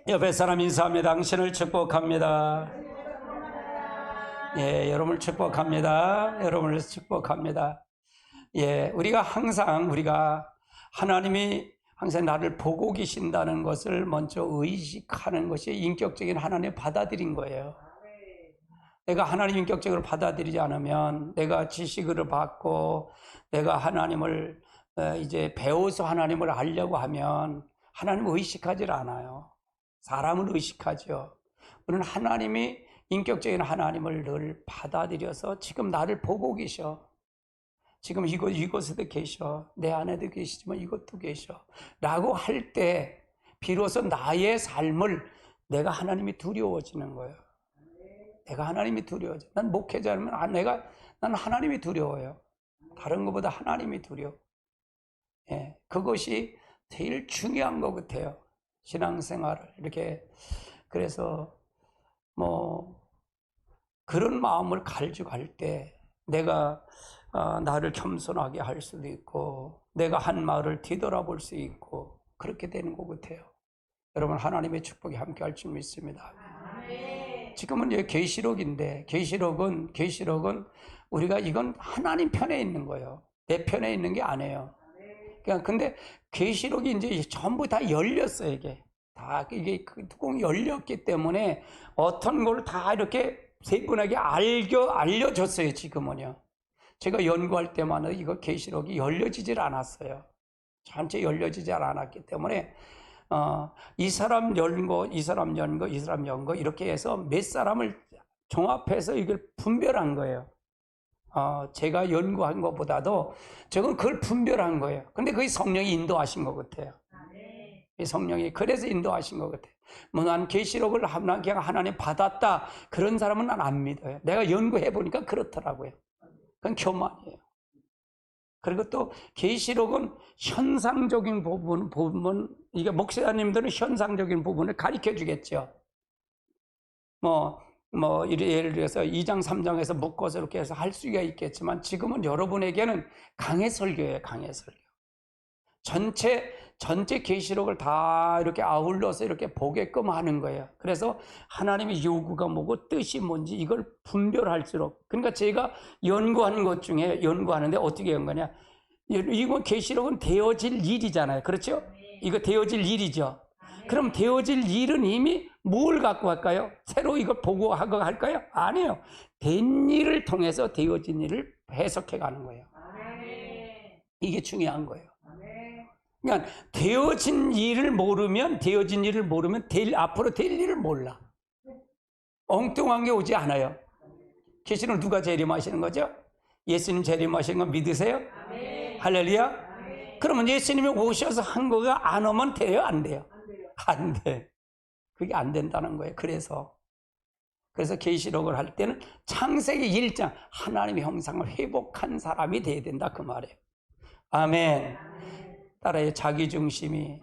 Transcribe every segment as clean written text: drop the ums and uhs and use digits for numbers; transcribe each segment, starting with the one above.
옆에 사람 인사합니다. 당신을 축복합니다. 예, 여러분을 축복합니다. 여러분을 축복합니다. 예, 우리가 하나님이 항상 나를 보고 계신다는 것을 먼저 의식하는 것이 인격적인 하나님의 받아들인 거예요. 내가 하나님 인격적으로 받아들이지 않으면, 내가 지식을 받고 내가 하나님을 이제 배워서 하나님을 알려고 하면 하나님을 의식하지 않아요. 사람을 의식하죠. 우리는 하나님이 인격적인 하나님을 늘 받아들여서 지금 나를 보고 계셔. 지금 이곳에도 계셔. 내 안에도 계시지만 이것도 계셔. 라고 할 때 비로소 나의 삶을 내가 하나님이 두려워지는 거예요. 내가 하나님이 두려워져. 난 목회자면 난 하나님이 두려워요. 다른 것보다 하나님이 두려워. 예, 그것이 제일 중요한 것 같아요. 신앙생활을 이렇게. 그래서 그런 마음을 가지고갈 때 내가 나를 겸손하게 할 수도 있고, 내가 한 말을 뒤돌아볼 수 있고, 그렇게 되는 것 같아요. 여러분, 하나님의 축복이 함께 할 줄 믿습니다. 지금은 이제 계시록인데, 계시록은 우리가 이건 하나님 편에 있는 거예요. 내 편에 있는 게 아니에요. 근데 계시록이 이제 전부 다 열렸어요. 이게 그 뚜껑이 열렸기 때문에 어떤 걸 다 이렇게 세분하게 알려줬어요. 지금은요. 제가 연구할 때마다 이거 계시록이 열려지질 않았어요. 전체 열려지지 않았기 때문에 이 사람 연거 이렇게 해서 몇 사람을 종합해서 이걸 분별한 거예요. 제가 연구한 것보다도 저건 그걸 분별한 거예요. 근데 그게 성령이 인도하신 것 같아요. 이 성령이 그래서 인도하신 것 같아요. 난 계시록을 그냥 하나님 받았다, 그런 사람은 난 안 믿어요. 내가 연구해 보니까 그렇더라고요. 그건 교만이에요. 그리고 또 계시록은 현상적인 부분, 이게 목사님들은 현상적인 부분을 가르쳐 주겠죠. 예를 들어서 2장 3장에서 묶어서 이렇게 해서 할 수가 있겠지만, 지금은 여러분에게는 강해 설교예요. 강해 설교. 전체 계시록을 다 이렇게 아울러서 이렇게 보게끔 하는 거예요. 그래서 하나님의 요구가 뭐고 뜻이 뭔지 이걸 분별할수록, 그러니까 제가 연구하는 것 중에, 연구하는데 어떻게 한 거냐, 이거 계시록은 되어질 일이잖아요. 그렇죠? 이거 되어질 일이죠. 그럼 되어질 일은 이미 뭘 갖고 갈까요? 새로 이걸 보고 하고 할까요? 아니에요. 된 일을 통해서 되어진 일을 해석해 가는 거예요. 이게 중요한 거예요. 그러니까 되어진 일을 모르면 앞으로 될 일을 몰라. 엉뚱한 게 오지 않아요. 계시록 누가 재림하시는 거죠? 예수님 재림하시는 거 믿으세요? 할렐루야. 그러면 예수님이 오셔서 한 거가 안 오면 돼요? 안 돼요? 안 돼. 그게 안 된다는 거예요. 그래서 계시록을 할 때는 창세기 1장 하나님의 형상을 회복한 사람이 돼야 된다, 그 말이에요. 아멘. 따라서 자기 중심이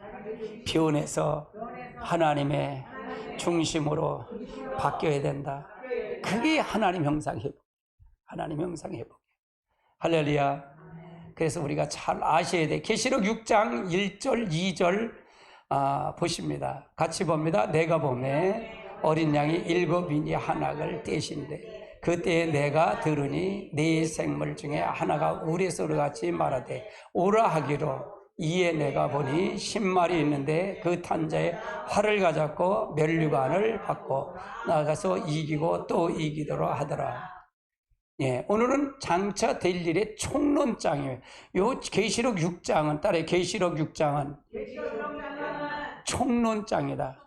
변해서 하나님의 중심으로 바뀌어야 된다. 그게 하나님 형상 회복. 하나님 형상 회복. 할렐루야. 그래서 우리가 잘 아셔야 돼. 계시록 6장 1절 2절 보십니다. 같이 봅니다. 내가 보매 어린 양이 7인이 한약을 떼신대, 그때에 내가 들으니 네 생물 중에 하나가 우리 소리같이 말하되 오라 하기로, 이에 내가 보니 10마리 있는데 그 탄자에 활을 가졌고 면류관을 받고 나가서 이기고 또 이기도록 하더라. 예, 오늘은 장차 될 일의 총론장이에요. 요 계시록 6장은, 따라해, 계시록 6장은 총론장이다.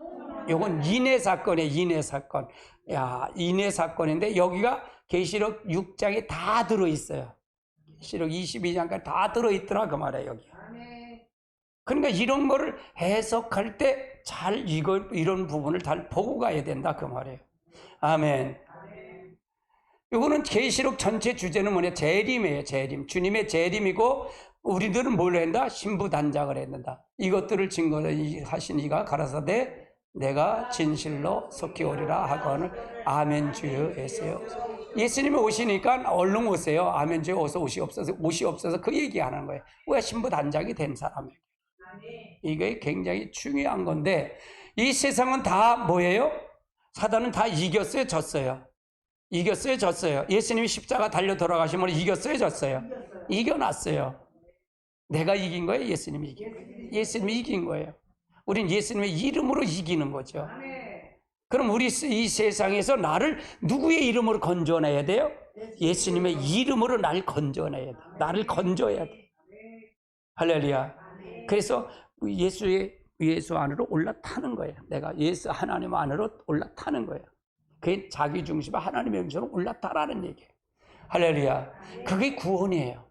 요건 인해 사건이에요. 인해 사건. 인해 사건인데 여기가 계시록 6장에 다 들어있어요. 계시록 22장까지 다 들어있더라, 그 말이에요, 여기. 그러니까 이런 거를 해석할 때 이런 부분을 잘 보고 가야 된다, 그 말이에요. 아멘. 이거는 계시록 전체 주제는 뭐냐? 재림이에요. 재림. 주님의 재림이고, 우리들은 뭘 한다? 신부단장을 했는다. 이것들을 증거하신 이가 가라사대 내가 진실로 속히 오리라 하거늘 아멘 주여 예수여. 예수님이 오시니까 얼른 오세요. 아멘 주여 어서 옷이 없어서 그 얘기하는 거예요. 왜 신부단장이 된 사람이에요. 이게 굉장히 중요한 건데 이 세상은 다 뭐예요? 사단은 다 이겼어요, 졌어요? 이겼어요, 졌어요? 예수님이 십자가 달려 돌아가시면 이겼어요, 졌어요? 이겨놨어요. 내가 이긴 거예요, 예수님이 이긴 거예요? 예수님이 이긴 거예요. 우린 예수님의 이름으로 이기는 거죠. 그럼 우리 이 세상에서 나를 누구의 이름으로 건져내야 돼요? 예수님의 이름으로 날 건져내야 돼. 나를 건져야 돼. 할렐루야. 그래서 예수 안으로 올라타는 거예요. 내가 예수 하나님 안으로 올라타는 거예요. 그게 자기 중심과 하나님의 중심으로 올라타라는 얘기예요. 할렐루야. 그게 구원이에요.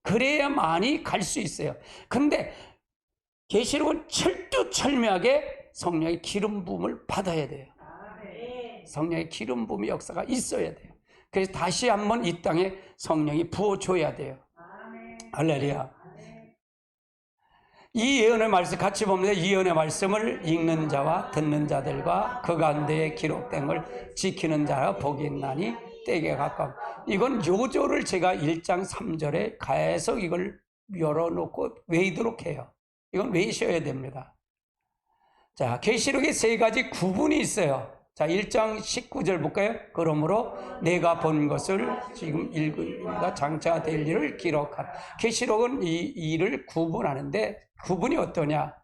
그래야만이 갈 수 있어요. 근데 계시록은 철두철미하게 성령의 기름 부음을 받아야 돼요. 성령의 기름 부음의 역사가 있어야 돼요. 그래서 다시 한번 이 땅에 성령이 부어줘야 돼요. 할렐루야. 이 예언의 말씀 같이 보면 이 예언의 말씀을 읽는 자와 듣는 자들과 그 가운데에 기록된 걸 지키는 자가 복이 있나니 때에 가까워. 이건 요조를 제가 1장 3절에 계속 이걸 열어놓고 외우도록 해요. 이건 외우셔야 됩니다. 자, 계시록에 세 가지 구분이 있어요. 자, 1장 19절 볼까요? 그러므로 내가 본 것을 지금 읽으니까 장차 될 일을 기록하라. 계시록은 이 일을 구분하는데 구분이 어떠냐?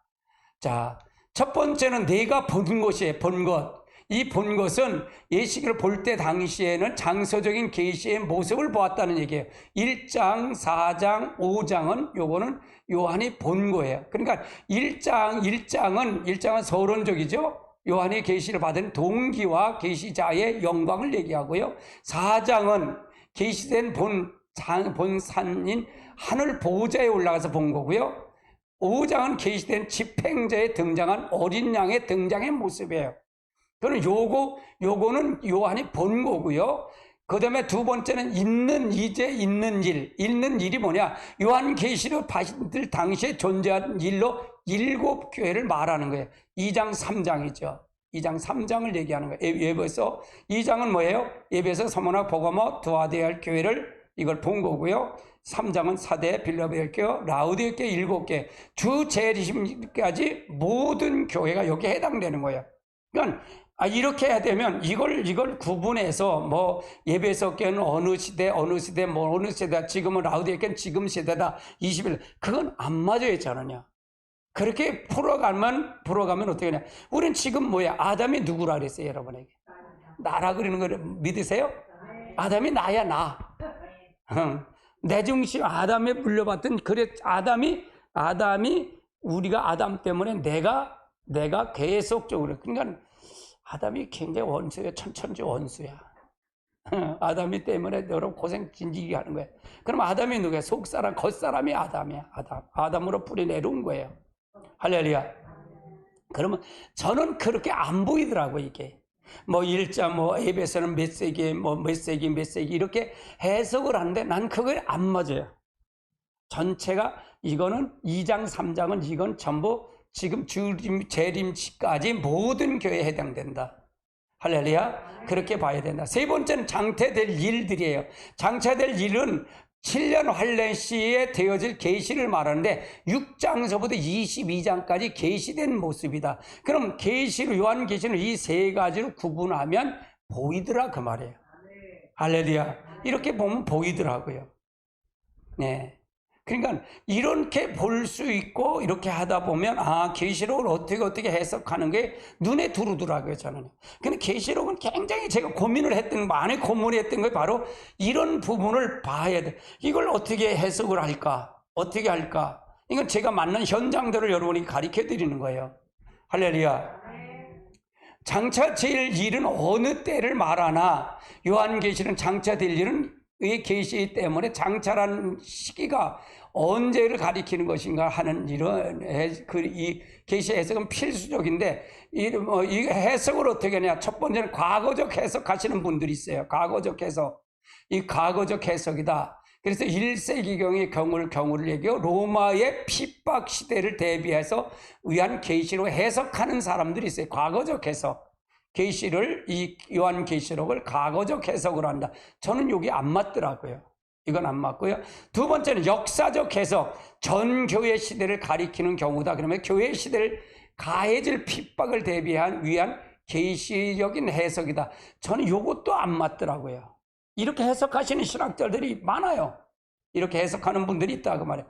자, 첫 번째는 내가 본 것이에요. 본 것. 이 본 것은 예시기를 볼 때 당시에는 장서적인 계시의 모습을 보았다는 얘기예요. 1장, 4장, 5장은 요거는 요한이 본 거예요. 그러니까 1장은 서론적이죠. 요한이 계시를 받은 동기와 계시자의 영광을 얘기하고요. 4장은 계시된 본 산인 하늘 보호자에 올라가서 본 거고요. 5장은 계시된 집행자에 등장한 어린 양의 등장의 모습이에요. 그럼 요거는 요한이 본 거고요. 그 다음에 두 번째는 있는 일이 뭐냐? 요한 계시록 받을 당시에 존재한 일로 7교회를 말하는 거예요. 2장 3장이죠. 2장 3장을 얘기하는 거예요. 예배서 2장은 뭐예요? 예배서 서머나 보고모 두아디아 교회를 이걸 본 거고요. 3장은 사대 빌라델피아 교회, 라우디게아 7개 주 재림까지 모든 교회가 여기에 해당되는 거예요. 그러니까 이렇게 해야 되면 이걸 구분해서 뭐 예배서 교회는 어느 시대 뭐 어느 세대다, 지금은 라우디게아 교회는 지금 세대다 20일, 그건 안 맞아요, 저는요. 그렇게 풀어가면 어떻게 하냐? 우린 지금 뭐야? 아담이 누구라 그랬어요, 여러분에게? 나라 그러는 걸 믿으세요? 아담이 나야, 나. 내 중심 아담에 물려받던, 그래 아담이 우리가 아담 때문에 내가 계속적으로, 그러니까 아담이 굉장히 원수야. 천천지 원수야. 아담이 때문에 여러분 고생 진지하게 하는 거예요. 그럼 아담이 누구야? 속사람, 겉사람이 아담이야. 아담으로 뿌리 내려온 거예요. 할렐루야. 그러면 저는 그렇게 안 보이더라고, 이게. 뭐 1자 뭐 에베소는 몇 세기 몇 세기 이렇게 해석을 하는데 난 그게 안 맞아요. 전체가 이거는 2장 3장은 이건 전부 지금 재림치까지 모든 교회에 해당된다. 할렐루야. 그렇게 봐야 된다. 세 번째는 장태될 일들이에요. 장차될 일은 7년 환란 시에 되어질 계시를 말하는데 6장서부터 22장까지 계시된 모습이다. 그럼 요한 계시는 이 세 가지로 구분하면 보이더라, 그 말이에요. 할렐루야. 이렇게 보면 보이더라고요. 네. 그러니까 이렇게 볼 수 있고 이렇게 하다 보면 계시록을 어떻게 해석하는 게 눈에 들어오더라고요, 저는. 근데 계시록은 굉장히 제가 많이 고민했던 게 바로 이런 부분을 봐야 돼. 이걸 어떻게 해석을 할까? 어떻게 할까? 이건 제가 만난 현장들을 여러분이 가르쳐 드리는 거예요. 할렐루야. 장차 될 일은 어느 때를 말하나 요한계시는 장차 될 일은 이 계시 때문에 장차라는 시기가 언제를 가리키는 것인가 하는 이런 이 계시 해석은 필수적인데 이 해석을 어떻게 하냐? 첫 번째는 과거적 해석하시는 분들이 있어요. 과거적 해석. 이 과거적 해석이다. 그래서 1세기경의 경우를 얘기하고 로마의 핍박 시대를 대비해서 위한 계시로 해석하는 사람들이 있어요. 과거적 해석. 이 요한 계시록을 과거적 해석을 한다. 저는 여기 안 맞더라고요. 이건 안 맞고요. 두 번째는 역사적 해석, 전 교회 시대를 가리키는 경우다. 그러면 교회 시대를 가해질 핍박을 위한 계시적인 해석이다. 저는 이것도 안 맞더라고요. 이렇게 해석하시는 신학자들이 많아요. 이렇게 해석하는 분들이 있다 그 말이에요.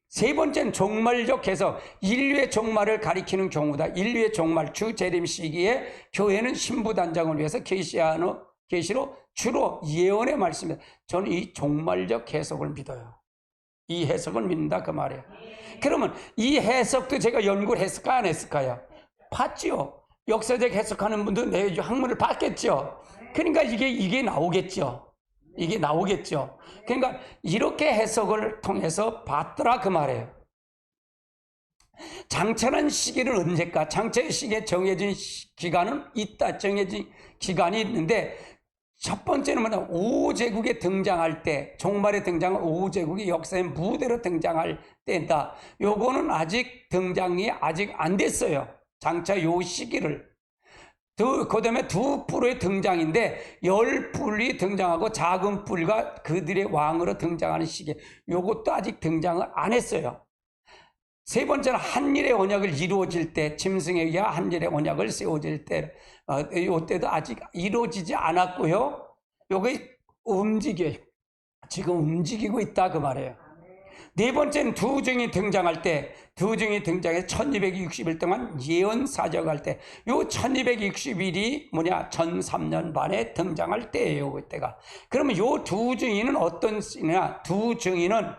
세 번째는 종말적 해석, 인류의 종말을 가리키는 경우다. 인류의 종말, 주 재림 시기에 교회는 신부단장을 위해서 계시로 주로 예언의 말씀입니다. 저는 이 종말적 해석을 믿어요. 이 해석을 믿는다 그 말이에요. 그러면 이 해석도 제가 연구를 했을까 안 했을까요? 봤죠. 역사적 해석하는 분도 내 학문을 봤겠죠. 그러니까 이게 나오겠죠. 이게 나오겠죠. 그러니까 이렇게 해석을 통해서 봤더라 그 말이에요. 장천한 시기는 언제까? 장천의 시기에 정해진 기간은 있다. 정해진 기간이 있는데 첫 번째는 뭐냐? 5제국에 등장할 때, 종말에 등장한 5제국이 역사의 무대로 등장할 때다. 요거는 아직 등장이 아직 안 됐어요. 장차 요 시기를. 그 다음에 두 뿔의 등장인데 10뿔이 등장하고 작은 뿔과 그들의 왕으로 등장하는 시기, 요것도 아직 등장을 안 했어요. 세 번째는 한일의 언약을 이루어질 때, 짐승에 의해 한일의 언약을 세워질 때, 요때도 아직 이루어지지 않았고요. 요게 지금 움직이고 있다 그 말이에요. 네 번째는 두 증이 등장할 때, 두 증이 등장해서 1260일 동안 예언 사적할 때, 요 1260일이 뭐냐? 전 3년 반에 등장할 때예요, 그때가. 그러면 요 두 증인은 어떤 시냐? 두 증인은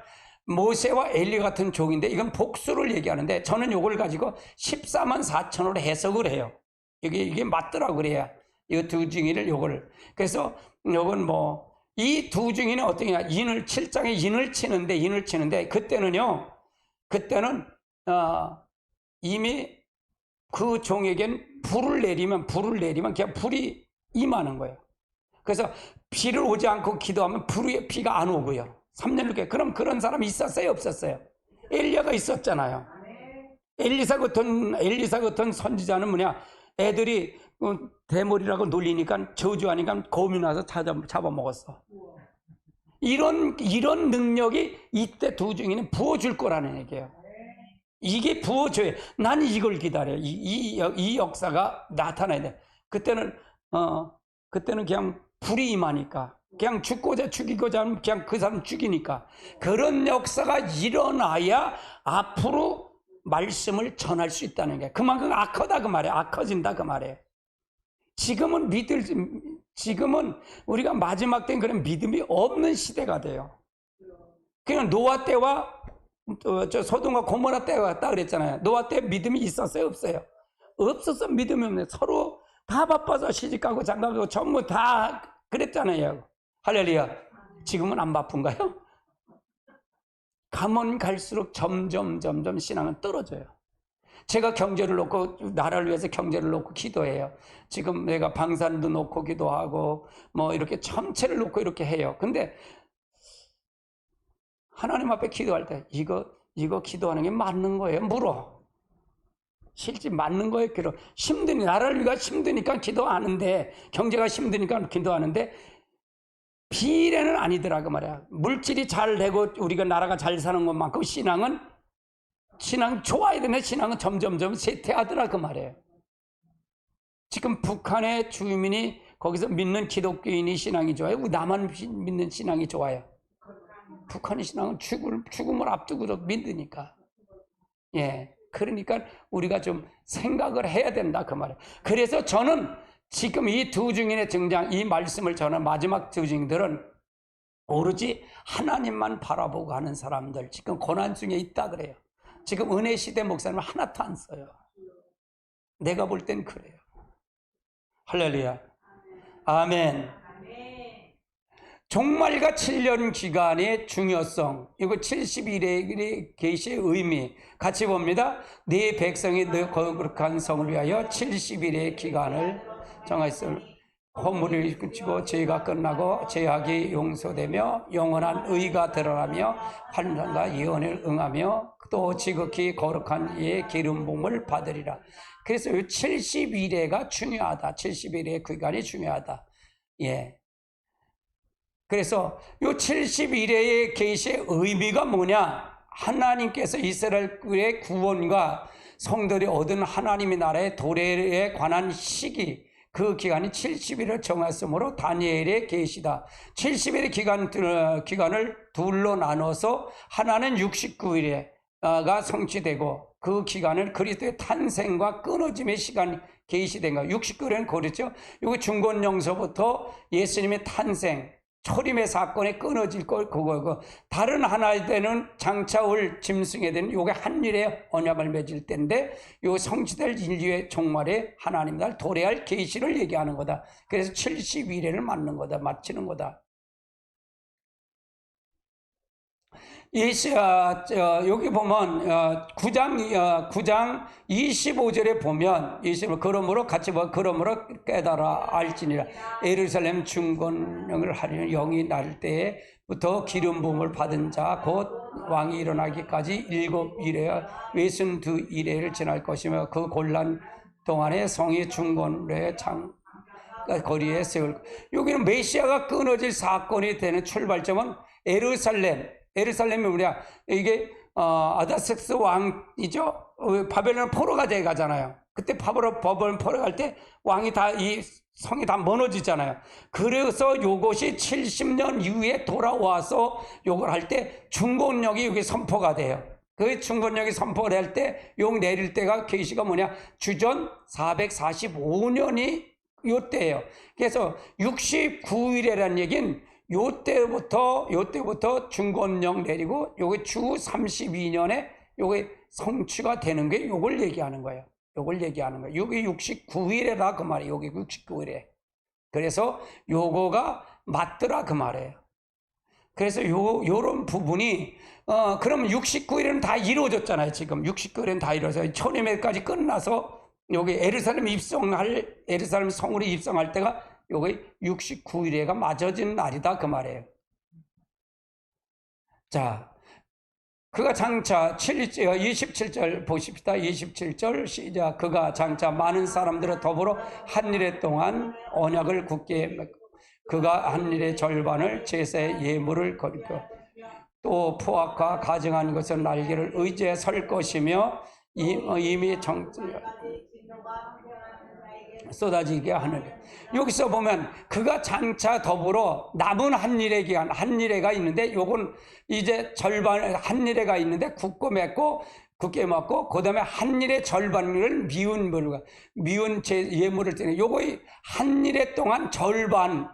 모세와 엘리 같은 종인데, 이건 복수를 얘기하는데, 저는 요걸 가지고 14만 4천으로 해석을 해요. 이게 맞더라고 그래야. 이 두 증인을 요걸. 그래서 요건 뭐, 이 두 증인은 어떠냐? 7장에 인을 치는데, 그때는 이미 그 종에겐 불을 내리면 그냥 불이 임하는 거예요. 그래서 비를 오지 않고 기도하면 비가 안 오고요. 3년 후에. 그럼 그런 사람이 있었어요, 없었어요? 엘리야가 있었잖아요. 엘리사 같은 선지자는 뭐냐? 애들이 대머리라고 놀리니까 저주하니까 곰이 나서 잡아먹었어. 이런 능력이 이때 두 증인은 부어줄 거라는 얘기예요. 이게 부어줘요. 나는 이걸 기다려. 이 역사가 나타나야 돼. 그때는 그냥 불이 임하니까. 그냥 죽이고자 하면 그냥 그 사람 죽이니까. 그런 역사가 일어나야 앞으로 말씀을 전할 수 있다는 게. 그만큼 악하다 그 말이에요. 악해진다 그 말이에요. 지금은 우리가 마지막 때는 그런 믿음이 없는 시대가 돼요. 그냥 노아 때와 소돔과 고모라 때가 같다 그랬잖아요. 노아 때 믿음이 있었어요, 없어요? 없었어. 믿음이 없네. 서로 다 바빠서 시집가고 장가가고 전부 다 그랬잖아요. 할렐루야. 지금은 안 바쁜가요? 가면 갈수록 점점 신앙은 떨어져요. 제가 경제를 놓고, 나라를 위해서 경제를 놓고 기도해요. 지금 내가 방산도 놓고 기도하고 뭐 이렇게 전체를 놓고 이렇게 해요. 근데 하나님 앞에 기도할 때 이거 기도하는 게 맞는 거예요? 물어. 실제 맞는 거예요? 나라를 위해 힘드니까 기도하는데, 경제가 힘드니까 기도하는데 비례는 아니더라고 말이야. 물질이 잘 되고 우리가 나라가 잘 사는 것만큼 신앙 좋아야 되네. 신앙은 점점 쇠퇴하더라 그 말이에요. 지금 북한의 주민이 거기서 믿는 기독교인이 신앙이 좋아요? 나만 믿는 신앙이 좋아요? 북한의 신앙은 죽음을 앞두고 믿으니까. 예. 그러니까 우리가 좀 생각을 해야 된다 그 말이에요. 그래서 저는 지금 이 두 증인의 등장, 이 말씀을 전한 마지막 두 증인들은 오로지 하나님만 바라보고 하는 사람들, 지금 고난 중에 있다 그래요. 지금 은혜 시대 목사님 하나도 안 써요. 내가 볼 땐 그래요. 할렐루야. 아멘. 종말과 7년 기간의 중요성, 이거 70일의 계시의 의미 같이 봅니다. 네 백성이 너 거룩한 성을 위하여 70일의 기간을 정하였으므로 허물을 그치고 죄가 끝나고 죄악이 용서되며 영원한 의가 드러나며 환란과 예언을 응하며 또 지극히 거룩한 이의 기름 부음을 받으리라. 그래서 이 70일에가 중요하다. 70일의 기간이 중요하다. 예. 그래서 요 70일의 계시의 의미가 뭐냐? 하나님께서 이스라엘의 구원과 성들이 얻은 하나님의 나라의 도래에 관한 시기, 그 기간이 70일을 정했으므로 다니엘의 계시다. 70일의 기간을 둘로 나눠서 하나는 69일에가 성취되고 그 기간은 그리스도의 탄생과 끊어짐의 시간이 계시된 거예요. 69일은 그렇죠. 여기 중건영서부터 예수님의 탄생, 초림의 사건에 끊어질 걸 그거고, 다른 하나에 되는 장차 올 짐승에 되는 요게 한일의 언약을 맺을 때인데, 요 성취될 인류의 종말에 하나님 날 도래할 계시를 얘기하는 거다. 그래서 70일을 맞는 거다, 마치는 거다. 여기 보면 9장 25절에 보면 그러므로 같이 뭐 그러므로 깨달아 알지니라 예루살렘 중건을 하려는 영이 날 때부터 기름 부음을 받은 자 곧 왕이 일어나기까지 7일에 외순 2일을 지날 것이며 그 곤란 동안에 성이 중건의 거리에 세울. 여기는 메시아가 끊어질 사건이 되는 출발점은 예루살렘이 뭐냐? 이게 아다섹스 왕이죠. 바벨론 포로가 돼 가잖아요. 그때 바벨론 포로 갈 때 왕이 다 이 성이 다 무너지잖아요. 그래서 요것이 70년 이후에 돌아와서 요걸 할 때 중건력이 여기 선포가 돼요. 그 중건력이 선포를 할 때 용 내릴 때가 계시가 뭐냐? 주전 445년이 요때예요. 그래서 69일이라는 얘기는 요때부터 중건령 내리고 요게 주 32년에 요게 성취가 되는 게 요걸 얘기하는 거예요. 요걸 얘기하는 거예요. 요게 69일에다 그 말이에요. 요게 69일에. 그래서 요거가 맞더라 그 말이에요. 그래서 요런 부분이 그럼 69일은 다 이루어졌잖아요. 지금 69일은 다 이루어져서 초림에까지 끝나서 여기 예루살렘 성으로 입성할 때가 요게 69일에가 맞아진 날이다 그 말이에요. 자, 그가 장차 27절 보십시다. 27절 시작. 그가 장차 많은 사람들을 더불어 한일의 동안 언약을 굳게 맺고 그가 한일의 절반을 제사의 예물을 거리고 또 포악과 가증한 것은 날개를 의지해 설 것이며 이미 쏟아지게 하느니. 여기서 보면 그가 장차 더불어 남은 한일의 기간, 한일회가 있는데 요건 이제 절반 한일회가 있는데 굳게 맺고 그다음에 한일의 절반을 미운 예물을 드리는 요거 한일회 동안 절반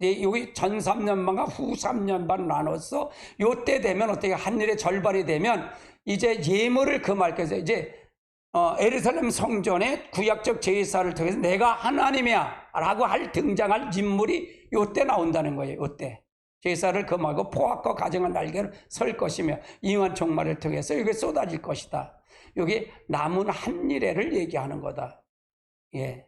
여기 전 3년반과 후 3년반 나눠서 요때 되면 어떻게 한일의 절반이 되면 이제 예물을 금할 것이죠. 이제 예루살렘 성전의 구약적 제사를 통해서 내가 하나님이야 라고 등장할 인물이 요때 나온다는 거예요. 요때 제사를 금하고 포악과 가증한 날개를 설 것이며 이완 종말을 통해서 이게 쏟아질 것이다. 여기 남은 한일회를 얘기하는 거다. 예.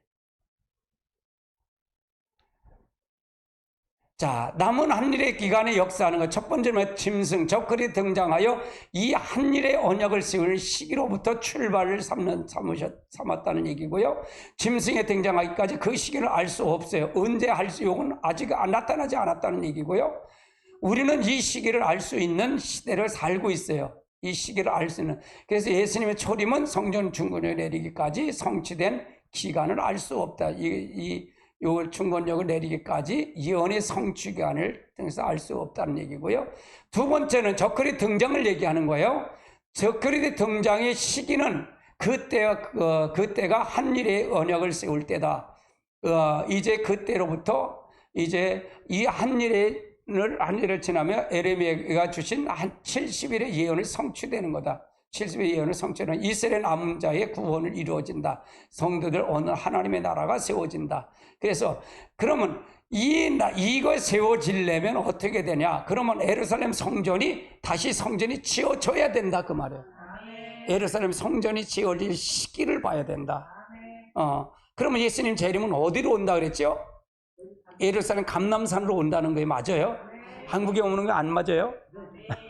자, 남은 한일의 기간에 역사하는 것. 첫 번째는 짐승, 적그리 등장하여 이 한일의 언약을 세우는 시기로부터 출발을 삼았다는 얘기고요. 짐승에 등장하기까지 그 시기를 알 수 없어요. 언제 요건 아직 나타나지 않았다는 얘기고요. 우리는 이 시기를 알 수 있는 시대를 살고 있어요. 이 시기를 알 수 있는. 그래서 예수님의 초림은 성전 중건을 내리기까지 성취된 기간을 알 수 없다. 요 중건력을 내리기까지 예언의 성취기간을 통해서 알 수 없다는 얘기고요. 두 번째는 저크리 등장을 얘기하는 거예요. 저크리 등장의 시기는 그때가 한일의 언약을 세울 때다. 이제 그때로부터 이제 이 한일을 지나며 에레미야가 주신 한 70일의 예언이 성취되는 거다. 70의 예언을 성취하는 이스라엘 남은 자의 구원을 이루어진다. 성도들 어느 하나님의 나라가 세워진다. 그래서 그러면 이거 세워지려면 어떻게 되냐? 그러면 예루살렘 성전이 다시 지어져야 된다 그 말이에요. 예루살렘 성전이 지어질 시기를 봐야 된다. 그러면 예수님 재림은 어디로 온다 그랬죠? 예루살렘 감람산으로 온다는 거예요. 맞아요? 한국에 오는 거 안 맞아요?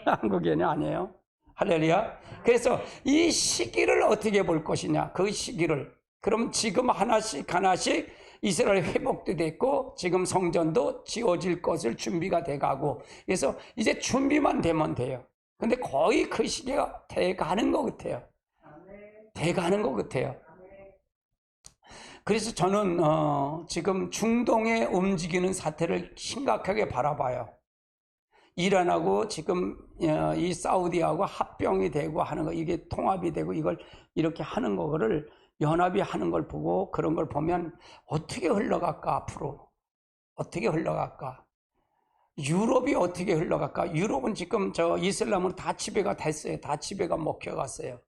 한국에는 아니에요. 할렐루야. 그래서 이 시기를 어떻게 볼 것이냐? 그 시기를. 그럼 지금 하나씩 이스라엘 회복도 됐고 지금 성전도 지어질 것을 준비가 돼가고 그래서 이제 준비만 되면 돼요. 근데 거의 그 시기가 돼가는 것 같아요. 돼가는 것 같아요. 그래서 저는 지금 중동에 움직이는 사태를 심각하게 바라봐요. 이란하고 지금 이 사우디하고 합병이 되고 하는 거, 이게 통합이 되고 이걸 이렇게 하는 거를 연합이 하는 걸 보고 그런 걸 보면 어떻게 흘러갈까 앞으로 어떻게 흘러갈까? 유럽이 어떻게 흘러갈까? 유럽은 지금 저 이슬람으로 다 지배가 됐어요. 다 지배가 먹혀갔어요.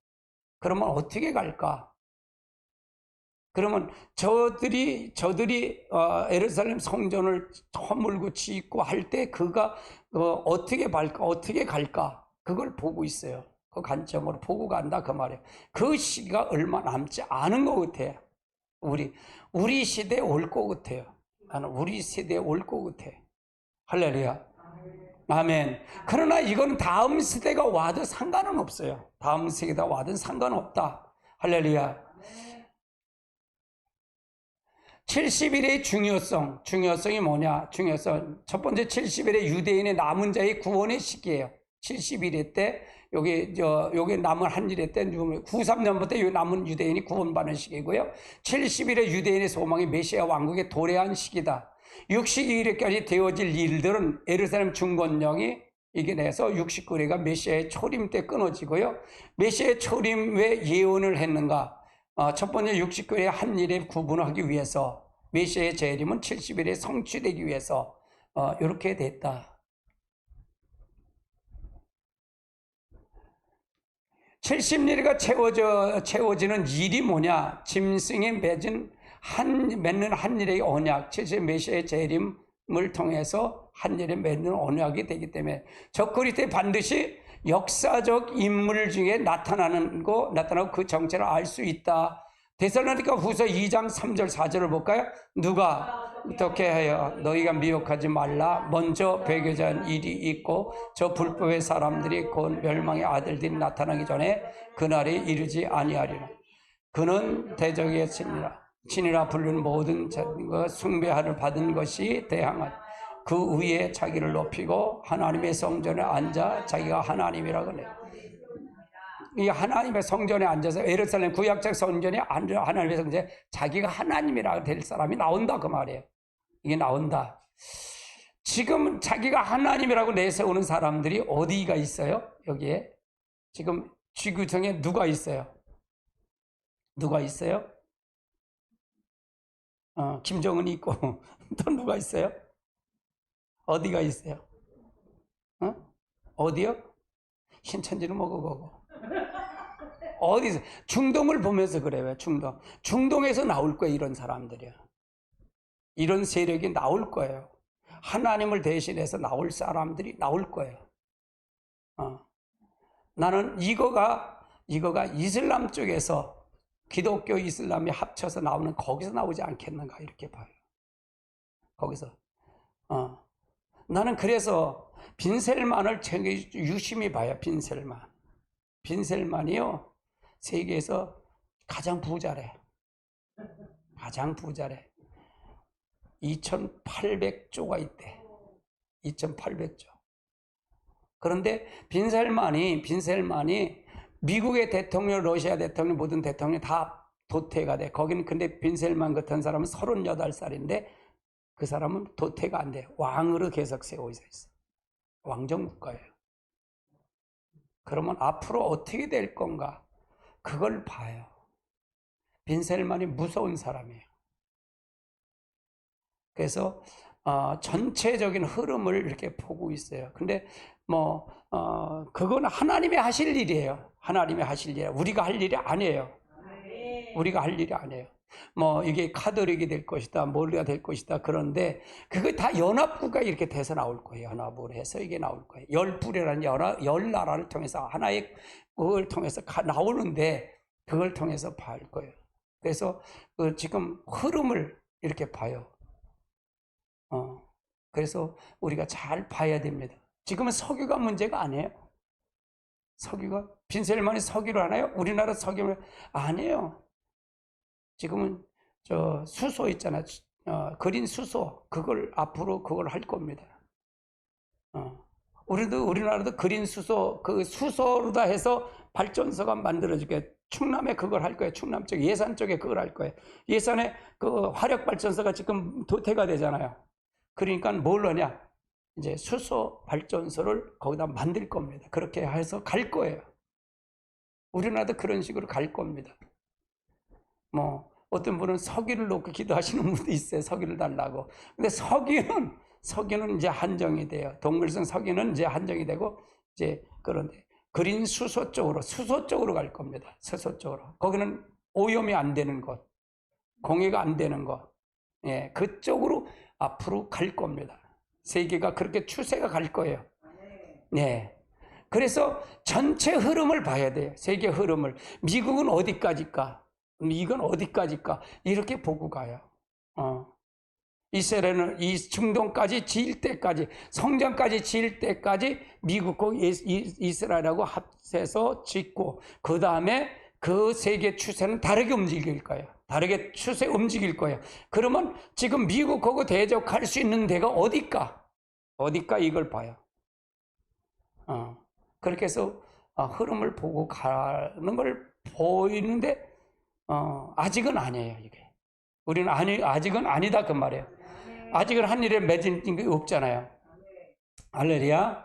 그러면 어떻게 갈까? 그러면 저들이 예루살렘 성전을 허물고 짓고 할 때 그가 어떻게 갈까? 그걸 보고 있어요. 그 관점으로 보고 간다 그 말이에요. 그 시기가 얼마 남지 않은 것 같아요. 우리 시대에 올 것 같아요. 나는 우리 세대에 올 것 같아. 할렐루야. 아멘. 그러나 이거는 다음 세대가 와도 상관은 없어요. 다음 세대가 와도 상관없다. 할렐루야. 70일의 중요성이 뭐냐? 중요성. 첫 번째 70일의 유대인의 남은 자의 구원의 시기예요. 70일의 때, 여기 남은 한일의 때, 93년부터 남은 유대인이 구원받는 시기고요. 70일의 유대인의 소망이 메시아 왕국의 도래한 시기다. 62일까지 되어질 일들은 예루살렘 중건령이 이겨내서 69일가 메시아의 초림 때 끊어지고요. 메시아의 초림 왜 예언을 했는가? 첫 번째 69일의 한 일에 구분하기 위해서 메시아의 재림은 70일에 성취되기 위해서 이렇게 됐다. 70일가 채워지는 일이 뭐냐? 짐승이 맺는 한 일의 언약, 70일 메시아의 재림을 통해서 한 일에 맺는 언약이 되기 때문에 적그리 때 반드시 역사적 인물 중에 나타나고 그 정체를 알 수 있다. 데살로니가 후서 2장 3절 4절을 볼까요? 누가 어떻게 하여 너희가 미혹하지 말라. 먼저 배교자한 일이 있고 저 불법의 사람들이 곧 멸망의 아들들이 나타나기 전에 그날이 이르지 아니하리라. 그는 대적의 친이라 불리는 모든 숭배하를 받은 것이 대항하다. 그 위에 자기를 높이고 하나님의 성전에 앉아 자기가 하나님이라고 해요. 이 하나님의 성전에 앉아서 예루살렘 구약적 성전에 앉아 하나님의 성전에 자기가 하나님이라고 될 사람이 나온다 그 말이에요. 이게 나온다. 지금 자기가 하나님이라고 내세우는 사람들이 어디가 있어요? 여기에 지금 지구상에 누가 있어요? 누가 있어요? 김정은이 있고 또 누가 있어요? 어디가 있어요? 어디요? 신천지를 먹어보고 어디서? 중동을 보면서 그래요. 중동에서 나올 거예요. 이런 사람들이요. 이런 세력이 나올 거예요. 하나님을 대신해서 나올 사람들이 나올 거예요. 나는 이거가 이슬람 쪽에서 기독교 이슬람이 합쳐서 나오는 거기서 나오지 않겠는가 이렇게 봐요. 거기서. 나는 그래서 빈셀만을 유심히 봐요. 빈셀만이요. 세계에서 가장 부자래. 가장 부자래. 2,800조가 있대. 2,800조. 그런데 빈셀만이 미국의 대통령, 러시아 대통령, 모든 대통령 다 도태가 돼. 거기는 근데 빈셀만 같은 사람은 38살인데 그 사람은 도태가 안 돼. 왕으로 계속 세워져 있어. 왕정 국가예요. 그러면 앞으로 어떻게 될 건가? 그걸 봐요. 빈셀만이 무서운 사람이에요. 그래서 전체적인 흐름을 이렇게 보고 있어요. 근데 그건 하나님이 하실 일이에요. 하나님이 하실 일이에요. 우리가 할 일이 아니에요. 우리가 할 일이 아니에요. 이게 카톨릭이 될 것이다, 뭐가 될 것이다. 그런데 그거 다 연합국가 이렇게 돼서 나올 거예요. 연합으로 해서 이게 나올 거예요. 열불이라는 열 나라를 통해서 하나의 그걸 통해서 나오는데 그걸 통해서 볼 거예요. 그래서 지금 흐름을 이렇게 봐요. 그래서 우리가 잘 봐야 됩니다. 지금은 석유가 문제가 아니에요. 석유가 빈셀만이 석유를 하나요? 우리나라 석유를 아니에요. 지금은 저 수소 있잖아. 그린 수소. 그걸 앞으로 그걸 할 겁니다. 우리나라도 그린 수소, 그 수소로다 해서 발전소가 만들어지게 충남에 그걸 할 거예요. 충남 쪽에, 예산 쪽에 그걸 할 거예요. 예산에 그 화력 발전소가 지금 도태가 되잖아요. 그러니까 뭘 하냐? 이제 수소 발전소를 거기다 만들 겁니다. 그렇게 해서 갈 거예요. 우리나라도 그런 식으로 갈 겁니다. 뭐 어떤 분은 석유를 놓고 기도하시는 분도 있어요. 석유를 달라고. 근데 석유는 이제 한정이 돼요. 동물성 석유는 이제 한정이 되고, 이제 그런데 그린 수소 쪽으로 갈 겁니다. 수소 쪽으로. 거기는 오염이 안 되는 곳, 공해가 안 되는 곳, 예, 그쪽으로 앞으로 갈 겁니다. 세계가 그렇게 추세가 갈 거예요. 네. 그래서 전체 흐름을 봐야 돼요. 세계 흐름을. 미국은 어디까지일까? 이건 어디까지일까? 이렇게 보고 가요. 이스라엘은 이 중동까지 지을 때까지, 성전까지 지을 때까지 미국과 이스라엘하고 합해서 짓고, 그 다음에 그 세계 추세는 다르게 움직일 거예요. 다르게 추세 움직일 거예요. 그러면 지금 미국하고 대적할 수 있는 데가 어디까 이걸 봐요. 그렇게 해서 흐름을 보고 가는 걸 보이는데, 아직은 아니에요, 이게. 우리는 아직은 아니다, 그 말이에요. 아직은 한 일에 맺은 게 없잖아요. 할렐루야.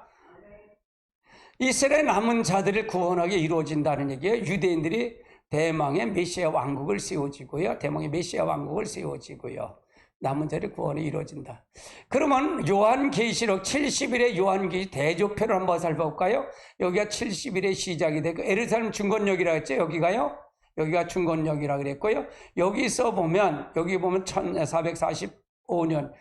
이스라엘 남은 자들을 구원하게 이루어진다는 얘기예요. 유대인들이 대망의 메시아 왕국을 세워지고요. 대망의 메시아 왕국을 세워지고요. 남은 자들의 구원이 이루어진다. 그러면 요한계시록 70일의 요한계시 대조표를 한번 살펴볼까요? 여기가 70일의 시작이 되고, 예루살렘 중건역이라고 했죠. 여기가 중건역이라 그랬고요. 여기서 보면, 여기 보면 1445년,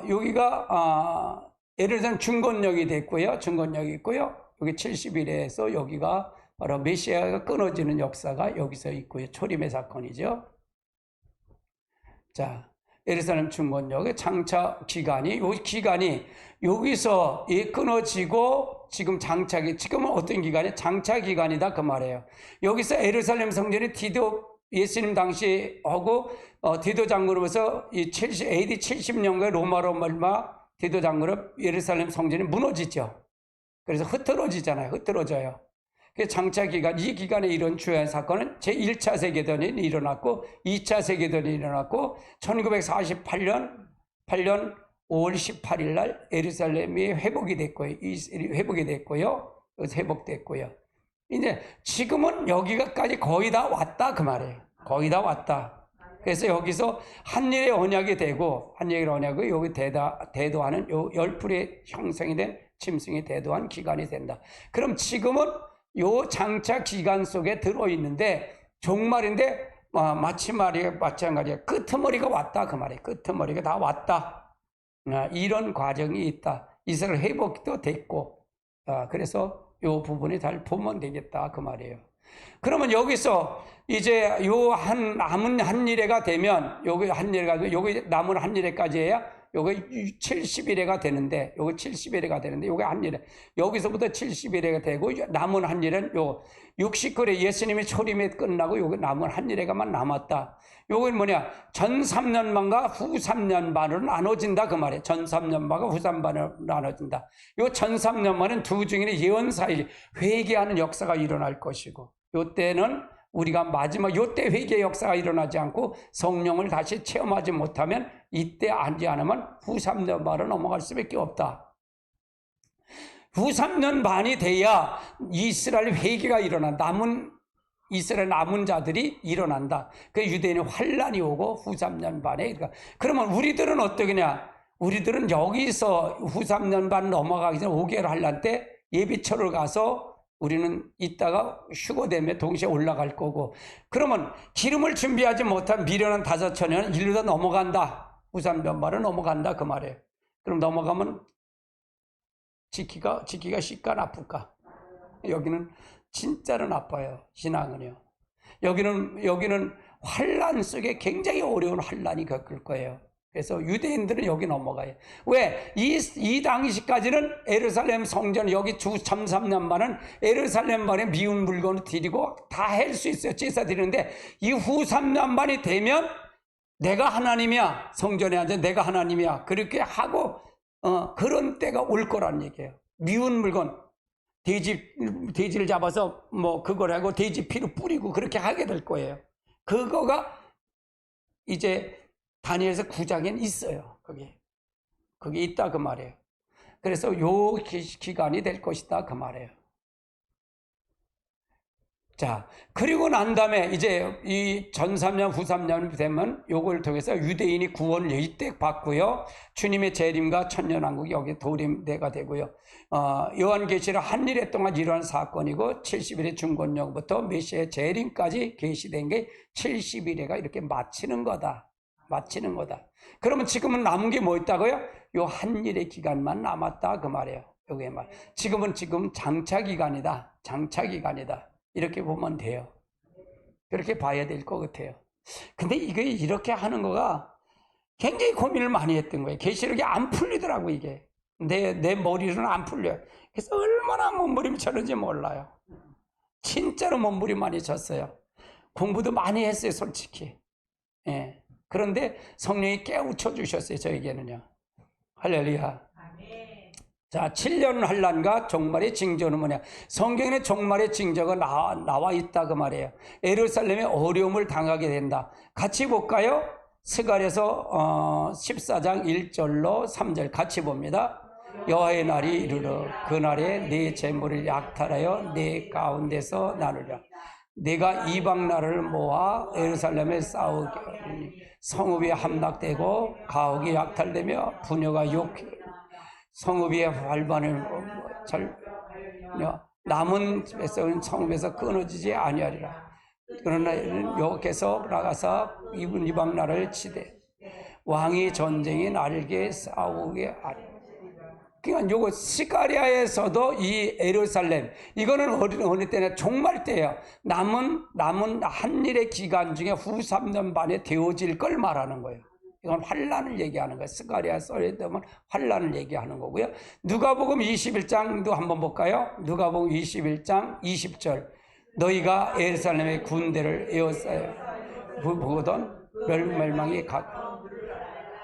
여기가, 예루살렘 중건역이 됐고요. 중건역이 있고요. 여기 70일에서 여기가 바로 메시아가 끊어지는 역사가 여기서 있고요. 초림의 사건이죠. 자, 예루살렘 중건역의 장차 기간이, 요 기간이 여기서 끊어지고, 지금은 어떤 기간이? 장차 기간이다, 그 말이에요. 여기서 예루살렘 성전이 예수님 당시 하고, 디도 장군으로서 AD 70년간 로마로 디도 장군으로 예루살렘 성전이 무너지죠. 그래서 흐트러져요. 장차 기간, 이 기간에 이런 주요한 사건은 제1차 세계대전이 일어났고, 2차 세계대전이 일어났고, 1948년 5월 18일 날 예루살렘이 회복이 됐고요. 회복됐고요. 이제 지금은 여기까지 거의 다 왔다, 그 말이에요. 거의 다 왔다. 그래서 여기서 한일의 언약이 되고, 여기 대도하는 요 열풀의 형성이 된 짐승이 대도한 기간이 된다. 그럼 지금은 요 장차 기간 속에 들어있는데, 종말인데, 마찬가지야. 끄트머리가 왔다, 그 말이에요. 끄트머리가 다 왔다. 이런 과정이 있다. 이스라엘 회복도 됐고, 그래서 요 부분이 잘 보면 되겠다, 그 말이에요. 그러면 여기서 이제 남은 한일회가 되면, 여기 남은 한일회까지 해야 요게 70일회가 되는데, 요게 한일회. 여기서부터 70일회가 되고, 남은 한일회는 69일 예수님이 초림에 끝나고, 요게 남은 한일회가만 남았다. 요건 뭐냐? 전 3년반과 후 3년반으로 나눠진다, 그 말이에요. 전 3년반과 후 3년반으로 나눠진다. 요 전 3년반은 두 증인의 예언사이 회개하는 역사가 일어날 것이고, 요때는 우리가 마지막 요때 회개 역사가 일어나지 않고 성령을 다시 체험하지 못하면, 이때 앉지 않으면 후 3년 반으로 넘어갈 수밖에 없다. 후 3년 반이 돼야 이스라엘 회개가 일어나, 이스라엘 남은 자들이 일어난다. 그 유대인의 환란이 오고 후 3년 반에. 그러면 우리들은 어떠냐? 우리들은 여기서 후 3년 반 넘어가기 전에 5개월 환란 때 예비처를 가서 우리는 이따가 휴거되면 동시에 올라갈 거고, 그러면 기름을 준비하지 못한 미련한 5천년은 일로 다 넘어간다. 후 3년 반은 넘어간다, 그 말이에요. 그럼 넘어가면 지키가 쉽까 나쁠까? 여기는 진짜로 나빠요, 신앙은요. 여기는 환란 속에 굉장히 어려운 환란이 겪을 거예요. 그래서 유대인들은 여기 넘어가요. 왜? 이 당시까지는 예루살렘 성전, 여기 주 3년만은 예루살렘만에 미운 물건을 드리고 다 할 수 있어요. 제사 드리는데 이 후 3년만이 되면 내가 하나님이야. 성전에 앉아 내가 하나님이야. 그렇게 하고 그런 때가 올 거란 얘기예요. 미운 물건, 돼지를 잡아서 뭐 그걸 하고 돼지 피를 뿌리고 그렇게 하게 될 거예요. 그거가 이제 다니엘서 9장엔 있어요. 그게 있다 그 말이에요. 그래서 요 기간이 될 것이다 그 말이에요. 자, 그리고 난 다음에 이제 이 전 3년 후 3년 되면 요걸 통해서 유대인이 구원을 이때 받고요. 주님의 재림과 천년왕국이 여기 도림대가 되고요. 요한계시록 한일회 동안 일어난 사건이고 70일의 중건령부터 메시아의 재림까지 계시된 게 70일회가 이렇게 마치는 거다. 그러면 지금은 남은 게 뭐 있다고요? 요 한일의 기간만 남았다 그 말이에요. 요게 말. 지금 장차 기간이다. 이렇게 보면 돼요. 그렇게 봐야 될 것 같아요. 근데 이게 이렇게 하는 거가 굉장히 고민을 많이 했던 거예요. 계시록이 안 풀리더라고 이게. 내 머리로는 안 풀려요. 그래서 얼마나 몸부림이 쳤는지 몰라요. 진짜로 몸부림 많이 쳤어요. 공부도 많이 했어요 솔직히. 예. 그런데 성령이 깨우쳐 주셨어요 저에게는요. 할렐루야. 자, 7년 환난과 종말의 징조는 뭐냐? 성경에 종말의 징조가 나와 있다 그 말이에요. 예루살렘에 어려움을 당하게 된다. 같이 볼까요? 스가랴서 14장 1절로 3절 같이 봅니다. 여호와의 날이 이르러 그날에 네 재물을 약탈하여 네 가운데서 나누랴. 내가 이방 나라를 모아 예루살렘에 싸우게 하니 성읍이 함락되고 가옥이 약탈되며 부녀가 욕해 성읍이 활반을 남은 백성은 성읍에서 끊어지지 아니하리라. 그러나 여호와께서 나가사 이방 나라를 치되 왕이 전쟁이 날게 싸우게 하리라. 그러니까 요거 스가랴에서도 이 예루살렘 이거는 어느 때냐? 종말 때예요. 남은 한일의 기간 중에 후 3년 반에 되어질 걸 말하는 거예요. 이건 환란을 얘기하는 거예요. 스가랴 써야 되면 환란을 얘기하는 거고요. 누가복음 21장도 한번 볼까요? 누가복음 21장 20절. 너희가 예루살렘의 군대를 에워싸여 보거든 멸망이 가까워.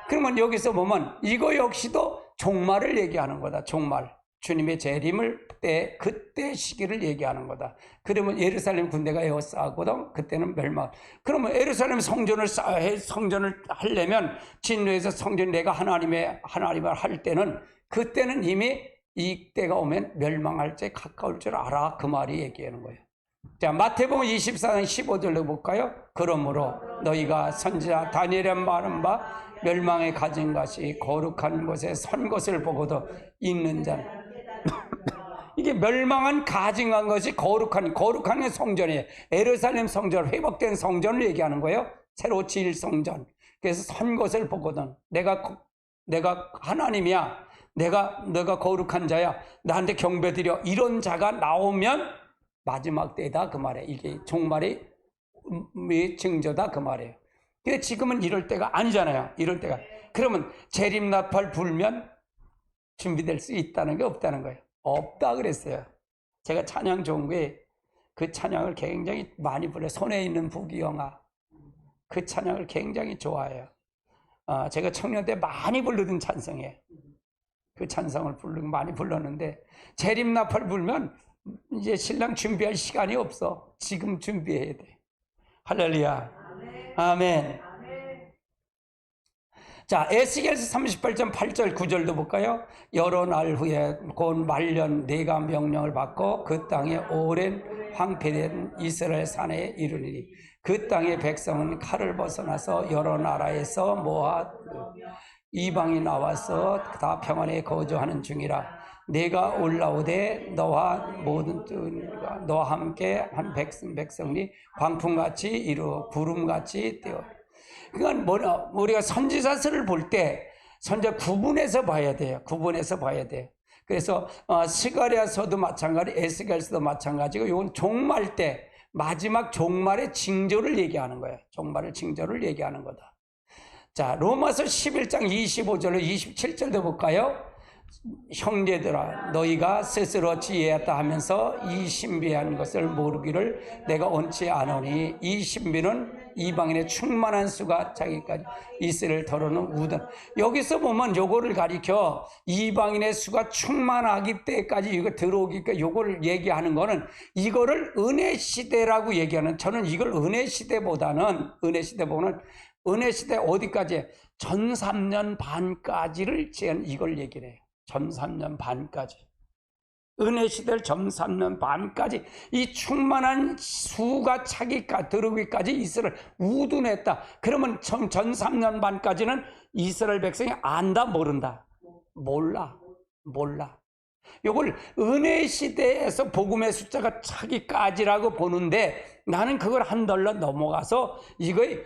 그러면 여기서 보면 이거 역시도 종말을 얘기하는 거다. 종말. 주님의 재림을 그때 시기를 얘기하는 거다. 그러면 예루살렘 군대가 에워싸거든 그때는 멸망. 그러면 예루살렘 성전을 하려면 진노에서 성전 내가 하나님을 할 때는 그때는 이미 이 때가 오면 멸망할 때 가까울 줄 알아. 그 말이 얘기하는 거예요. 자, 마태복음 24장 15절로 볼까요? 그러므로 너희가 선지자 다니엘의 말한 바 멸망에 가진 것이 거룩한 곳에 선 것을 보고도 읽는 자는 이게 멸망한 가증한 것이 거룩한 게 성전이에요. 예루살렘 성전, 회복된 성전을 얘기하는 거예요. 새로 지을 성전. 그래서 선 것을 보거든 내가 하나님이야. 내가 거룩한 자야. 나한테 경배드려. 이런 자가 나오면 마지막 때다 그 말이에요. 이게 종말의 징조다 그 말이에요. 근데 지금은 이럴 때가 아니잖아요. 이럴 때가. 그러면 재림나팔 불면 준비될 수 있다는 게 없다는 거예요. 없다 그랬어요. 제가 찬양 좋은 게 그 찬양을 굉장히 많이 불러요. 손에 있는 부귀영화. 그 찬양을 굉장히 좋아해요. 제가 청년 때 많이 부르던 찬성이에요. 그 찬성을 많이 불렀는데 재림나팔 불면 이제 신랑 준비할 시간이 없어. 지금 준비해야 돼. 할렐루야. 아멘. 자, 에스겔서 38장 8절 9절도 볼까요? 여러 날 후에 곧 말년 내가 명령을 받고 그 땅에 오랜 황폐된 이스라엘 산에 이르리니 그 땅의 백성은 칼을 벗어나서 여러 나라에서 모아 이방이 나와서 다 평안에 거주하는 중이라. 내가 올라오되 너와 모든 너와 함께 한 백성이 광풍같이 이루어 구름같이 되어. 그건 뭐냐? 우리가 선지자서를 볼 때 선지자 구분해서 봐야 돼요. 그래서 스가랴서도 마찬가지, 에스겔서도 마찬가지고 이건 종말 때 마지막 종말의 징조를 얘기하는 거예요. 종말의 징조를 얘기하는 거다. 자, 로마서 11장 25절로 27절도 볼까요? 형제들아 너희가 스스로 지혜였다 하면서 이 신비한 것을 모르기를 내가 원치 않으니 이 신비는 이방인의 충만한 수가 자기까지 이스라엘 더러는 우둔. 여기서 보면 요거를 가리켜 이방인의 수가 충만하기 때까지 이거 들어오기까 요거를 얘기하는 거는 이거를 은혜 시대라고 얘기하는, 저는 이걸 은혜 시대보다는 은혜 시대 어디까지? 전 3년 반까지를 제한 이걸 얘기를 해요. 전 3년 반까지. 은혜 시대를 전 3년 반까지 이 충만한 수가 차기까지 들어오기까지 이스라엘 우둔했다. 그러면 전 3년 반까지는 이스라엘 백성이 안다 모른다? 몰라. 이걸 은혜 시대에서 복음의 숫자가 차기까지라고 보는데 나는 그걸 한 덜러 넘어가서 이거의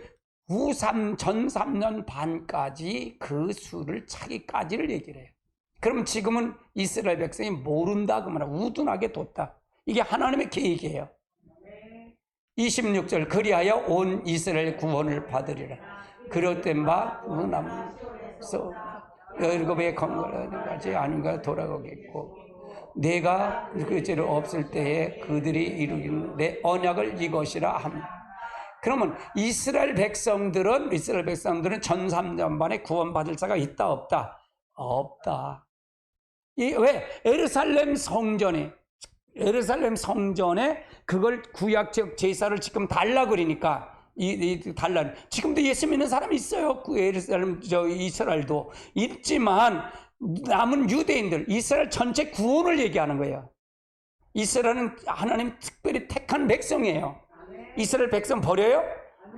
전 3년 반까지 그 수를 차기까지를 얘기를 해요. 그럼 지금은 이스라엘 백성이 모른다 그 말이야. 우둔하게 뒀다. 이게 하나님의 계획이에요. 26절 그리하여 온 이스라엘 구원을 받으리라. 그릇된 바 남서 열곱의 건강하지 않은가 돌아가겠고 내가 그 죄를 없을 때에 그들이 이루기는 내 언약을 이것이라 함. 그러면 이스라엘 백성들은 전 3년 반에 구원받을 자가 있다 없다? 없다. 왜? 예루살렘 성전에 그걸 구약적 제사를 지금 달라 그러니까 달라. 지금도 예수 믿는 사람이 있어요. 그 예루살렘 이스라엘도 있지만 남은 유대인들 이스라엘 전체 구원을 얘기하는 거예요. 이스라엘은 하나님 특별히 택한 백성이에요. 이스라엘 백성 버려요?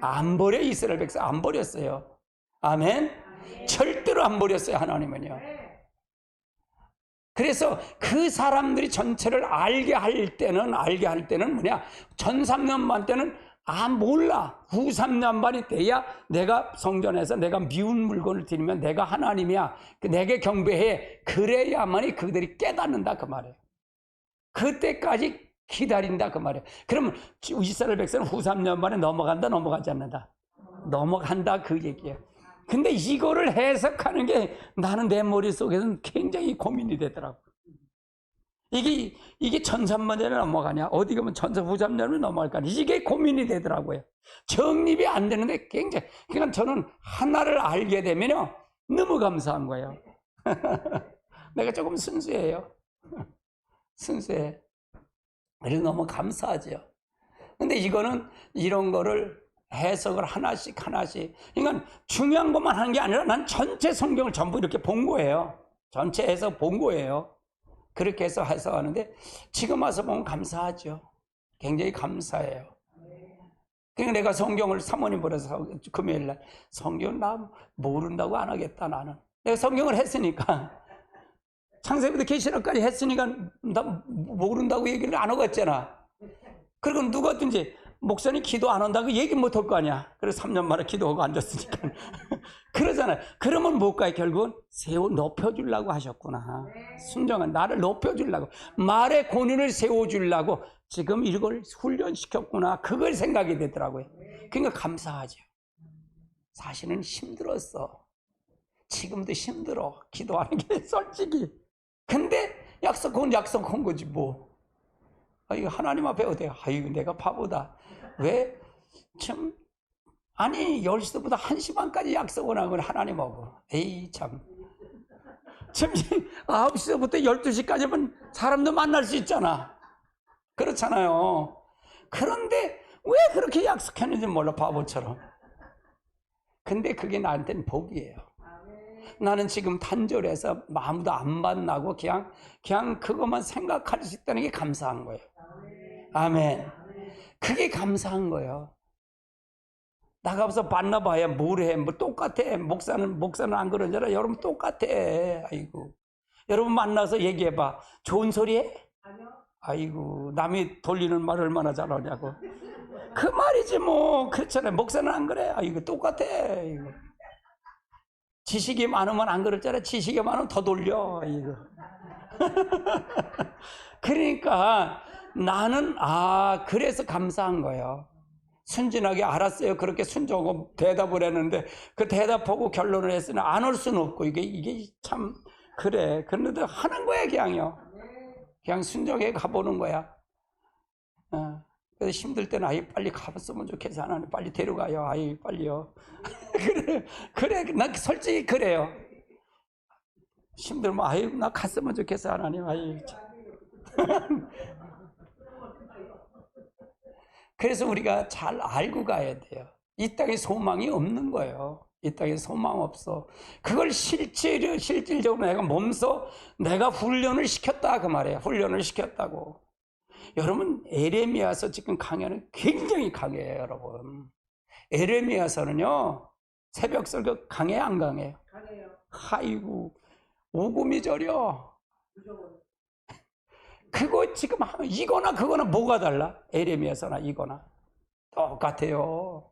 안 버려요. 이스라엘 백성 안 버렸어요. 아멘. 절대로 안 버렸어요. 하나님은요. 그래서 그 사람들이 전체를 알게 할 때는 뭐냐? 전 3년 반 때는 몰라. 후 3년 반이 돼야 내가 성전에서 내가 미운 물건을 드리면 내가 하나님이야. 내게 경배해. 그래야만이 그들이 깨닫는다 그 말이에요. 그때까지 기다린다 그 말이에요. 그러면 이스라엘 백성은 후 3년 만에 넘어간다 넘어가지 않는다? 넘어간다 그 얘기예요. 근데 이거를 해석하는 게 나는 내 머릿속에서는 굉장히 고민이 되더라고. 이게 전 3년에 넘어가냐? 어디 가면 전서 후 3년에 넘어갈까? 이게 고민이 되더라고요. 정립이 안 되는데 굉장히. 그러니까 저는 하나를 알게 되면요 너무 감사한 거예요. 내가 조금 순수해요. 순수해. 그래서 너무 감사하죠. 근데 이런 거를 해석을 하나씩. 그러니까 중요한 것만 하는 게 아니라 난 전체 성경을 전부 이렇게 본 거예요. 전체 해석 본 거예요. 그렇게 해서 해석하는데 지금 와서 보면 감사하죠. 굉장히 감사해요. 그러니까 내가 성경을 사모님 보내서 금요일날 성경 나 모른다고 안 하겠다 나는. 내가 성경을 했으니까. 창세기부터 계시록까지 했으니까 나 모른다고 얘기를 안 하고 했잖아. 그리고 누구든지 목사님 기도 안 한다고 얘기 못 할 거 아니야. 그래서 3년 만에 기도하고 앉았으니까. 그러잖아요. 그러면 뭘까요? 결국은 높여주려고 하셨구나. 순정한 나를 높여주려고. 말의 권위를 세워주려고 지금 이걸 훈련시켰구나. 그걸 생각이 되더라고요. 그러니까 감사하죠. 사실은 힘들었어. 지금도 힘들어. 기도하는 게 솔직히. 근데 약속은 약속한 거지 뭐. 이거 하나님 앞에 어때요? 아이고 내가 바보다. 왜? 참 아니 10시부터 1시 반까지 약속을 하고 하나님하고. 에이 참 9시부터 12시까지면 사람도 만날 수 있잖아. 그렇잖아요. 그런데 왜 그렇게 약속했는지 몰라 바보처럼. 근데 그게 나한테는 복이에요. 나는 지금 단절해서 아무도 안 만나고 그냥 그것만 생각할 수 있다는 게 감사한 거예요. 아멘. 그게 감사한 거예요. 나가서 만나봐야 뭘 해? 뭐 똑같아. 목사는 안 그러잖아. 여러분 똑같아. 아이고. 여러분 만나서 얘기해봐. 좋은 소리 해? 아이고. 남이 돌리는 말 얼마나 잘하냐고. 그 말이지 뭐. 그렇잖아요. 목사는 안 그래. 아이고 똑같아. 아이고. 지식이 많으면 안 그렇잖아. 지식이 많으면 더 돌려. 이거. 그러니까 나는 그래서 감사한 거예요. 순진하게 알았어요. 그렇게 순종하고 대답을 했는데 그 대답하고 결론을 했으나 안 올 수는 없고 이게 참 그래. 그런데 하는 거야 그냥요. 그냥 순종해 가보는 거야. 그래서 힘들 때는 아이 빨리 가봤으면 좋겠어. 하나님 빨리 데려가요. 아이 빨리요. 그래. 난 솔직히 그래요. 힘들면 아이 나 갔으면 좋겠어. 하나님 아이. 그래서 우리가 잘 알고 가야 돼요. 이 땅에 소망이 없는 거예요. 이 땅에 소망 없어. 그걸 실질적으로 내가 몸소 내가 훈련을 시켰다 그 말이에요. 훈련을 시켰다고. 여러분 에레미야서 지금 강해는 굉장히 강해요. 여러분 에레미야서는요 새벽 설교 강해 안 강해요? 강해요. 아이고 오금이 저려. 그거 지금 이거나 그거나 뭐가 달라? 에레미야서나 이거나 똑같아요.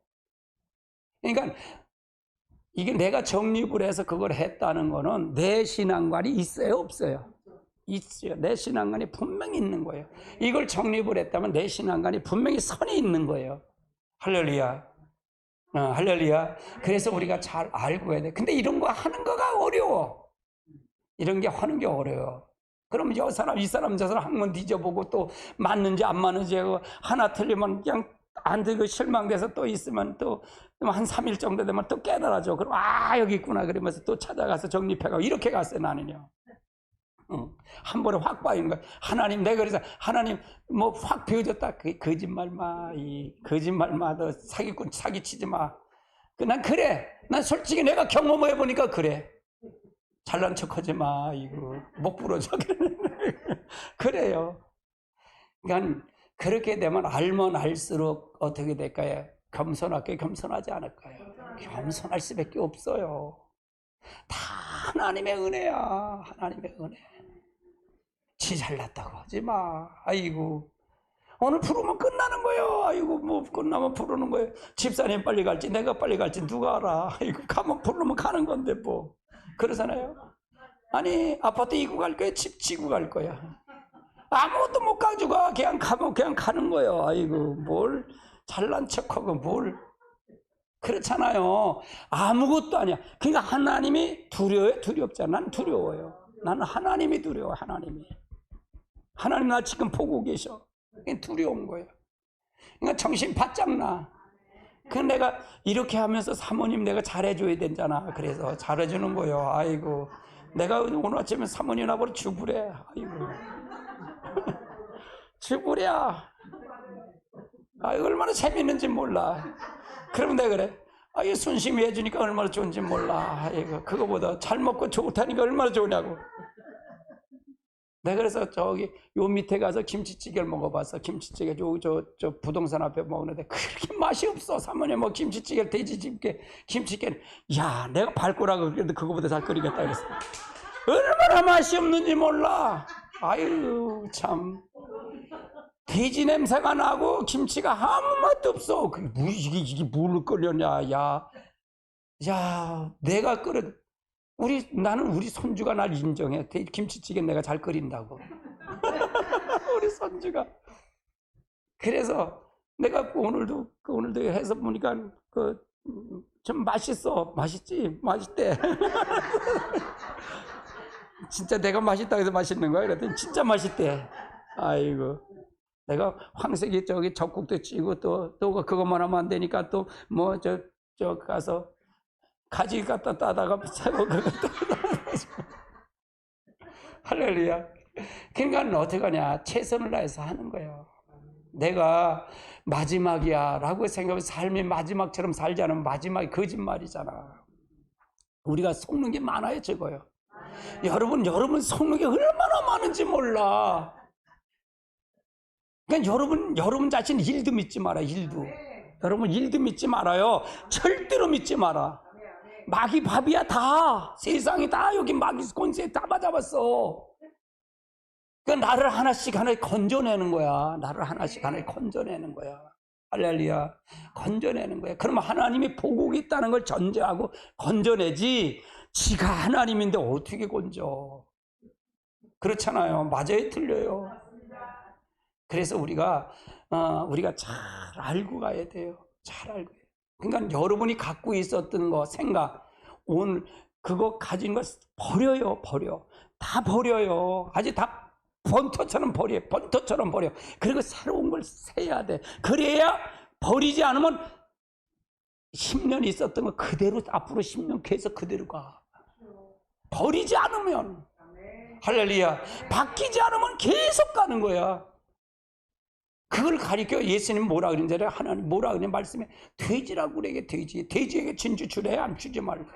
그러니까 이게 내가 정립을 해서 그걸 했다는 거는 내 신앙관이 있어요 없어요? 있어요. 내 신앙관이 분명히 있는 거예요. 이걸 정립을 했다면 내 신앙관이 분명히 선이 있는 거예요. 할렐루야. 할렐루야. 그래서 우리가 잘 알고 해야 돼. 근데 이런 거 하는 거가 어려워. 이런 게 하는 게 어려워. 그럼 저 사람 이 사람 저 사람 한 번 뒤져보고 또 맞는지 안 맞는지 하고 하나 틀리면 그냥 안 되고 실망돼서 또 있으면 또 한 3일 정도 되면 또 깨달아져. 그럼 여기 있구나 그러면서 또 찾아가서 정립해가고 이렇게 갔어요 나는요. 한 번에 확 빠지는 거야. 하나님 내가 그래서 하나님 뭐 확 배워졌다. 그 거짓말 마. 이 거짓말 마. 너 사기꾼 사기치지 마. 난 그래. 난 솔직히 내가 경험해 보니까 그래. 잘난 척하지 마. 이거 목 부러져. 그래요. 그러니까 그렇게 되면 알면 알수록 어떻게 될까요? 겸손하게 겸손하지 않을까요? 겸손할 수밖에 없어요. 다 하나님의 은혜야. 하나님의 은혜. 지 잘났다고 하지 마. 아이고 오늘 부르면 끝나는 거예요. 아이고 뭐 끝나면 부르는 거예요. 집사님 빨리 갈지 내가 빨리 갈지 누가 알아. 아이고 가면 부르면 가는 건데 뭐 그러잖아요. 아니 아파트 이고 갈 거야? 집 지고 갈 거야? 아무것도 못 가져가. 그냥 가면 그냥 가는 거예요. 아이고 뭘 잘난 척하고 뭘 그렇잖아요. 아무것도 아니야. 그러니까 하나님이 두려워요? 두렵잖아. 난 두려워요. 나는 하나님이 두려워. 하나님 나 지금 보고 계셔. 두려운 거예요. 그러니까 정신 바짝 나. 그 내가 이렇게 하면서 사모님 내가 잘해줘야 되잖아. 그래서 잘해주는 거예요. 아이고 내가 오늘 아침에 사모님 나보고 죽으래. 아이고 죽으랴. 얼마나 재밌는지 몰라. 그러면 내가 그래. 이 순심히 해주니까 얼마나 좋은지 몰라. 이거 그거보다 잘 먹고 좋다니까 얼마나 좋으냐고. 내가 그래서 저기 요 밑에 가서 김치찌개를 먹어봤어. 김치찌개 저 부동산 앞에 먹는데 그렇게 맛이 없어. 사모님 뭐 김치찌개 돼지집게 김치찌개. 야 내가 밟고라고 그랬는데 그거보다 잘 끓이겠다 그랬어. 얼마나 맛이 없는지 몰라. 아유 참. 돼지 냄새가 나고 김치가 아무 맛도 없어. 이게 뭘 끓였냐. 야 내가 끓여. 나는 우리 손주가 날 인정해. 김치찌개 내가 잘 끓인다고. 우리 손주가. 그래서 내가 오늘도 해서 보니까 좀 맛있어. 맛있지? 맛있대. 진짜 내가 맛있다 해서 맛있는 거야? 그랬더니 진짜 맛있대. 아이고. 내가 황색이 저기 젖국도 찌고 또 그것만 하면 안 되니까 또 뭐 저 가서 가지 갖다 따다가 새거 그거 할렐루야. 그러니까 어떻게 하냐? 최선을 다해서 하는 거예요. 내가 마지막이야 라고 생각하면 삶이 마지막처럼 살지 않으면 마지막이 거짓말이잖아. 우리가 속는 게 많아요. 적어요. 여러분 속는 게 얼마나 많은지 몰라. 그러니까 여러분 자신 일도 믿지 마라. 여러분 일도 믿지 말아요. 절대로 믿지 마라. 마귀 밥이야 다. 세상이 다 여기 마귀 권세 다 맞아봤어. 그러니까 나를 하나씩 건져내는 거야. 할렐루야. 건져내는 거야. 그러면 하나님이 보고 있다는 걸 전제하고 건져내지. 지가 하나님인데 어떻게 건져? 그렇잖아요. 맞아요, 틀려요. 그래서 우리가 잘 알고 가야 돼요. 잘 알고 해요. 그러니까 여러분이 갖고 있었던 거, 생각, 오늘 그거 가진 거 버려요. 다 버려요. 아주 다 번터처럼 버려요. 번터처럼 버려. 그리고 새로운 걸 세야 돼. 그래야 버리지 않으면 10년 있었던 거 그대로 앞으로 10년 계속 그대로 가. 버리지 않으면, 할렐루야, 바뀌지 않으면 계속 가는 거야. 그걸 가리켜 예수님 뭐라 그러는지 알아요? 하나님 뭐라 그러냐 말씀에 돼지라고 그래. 돼지에게 진주 주래? 안 주지 말고.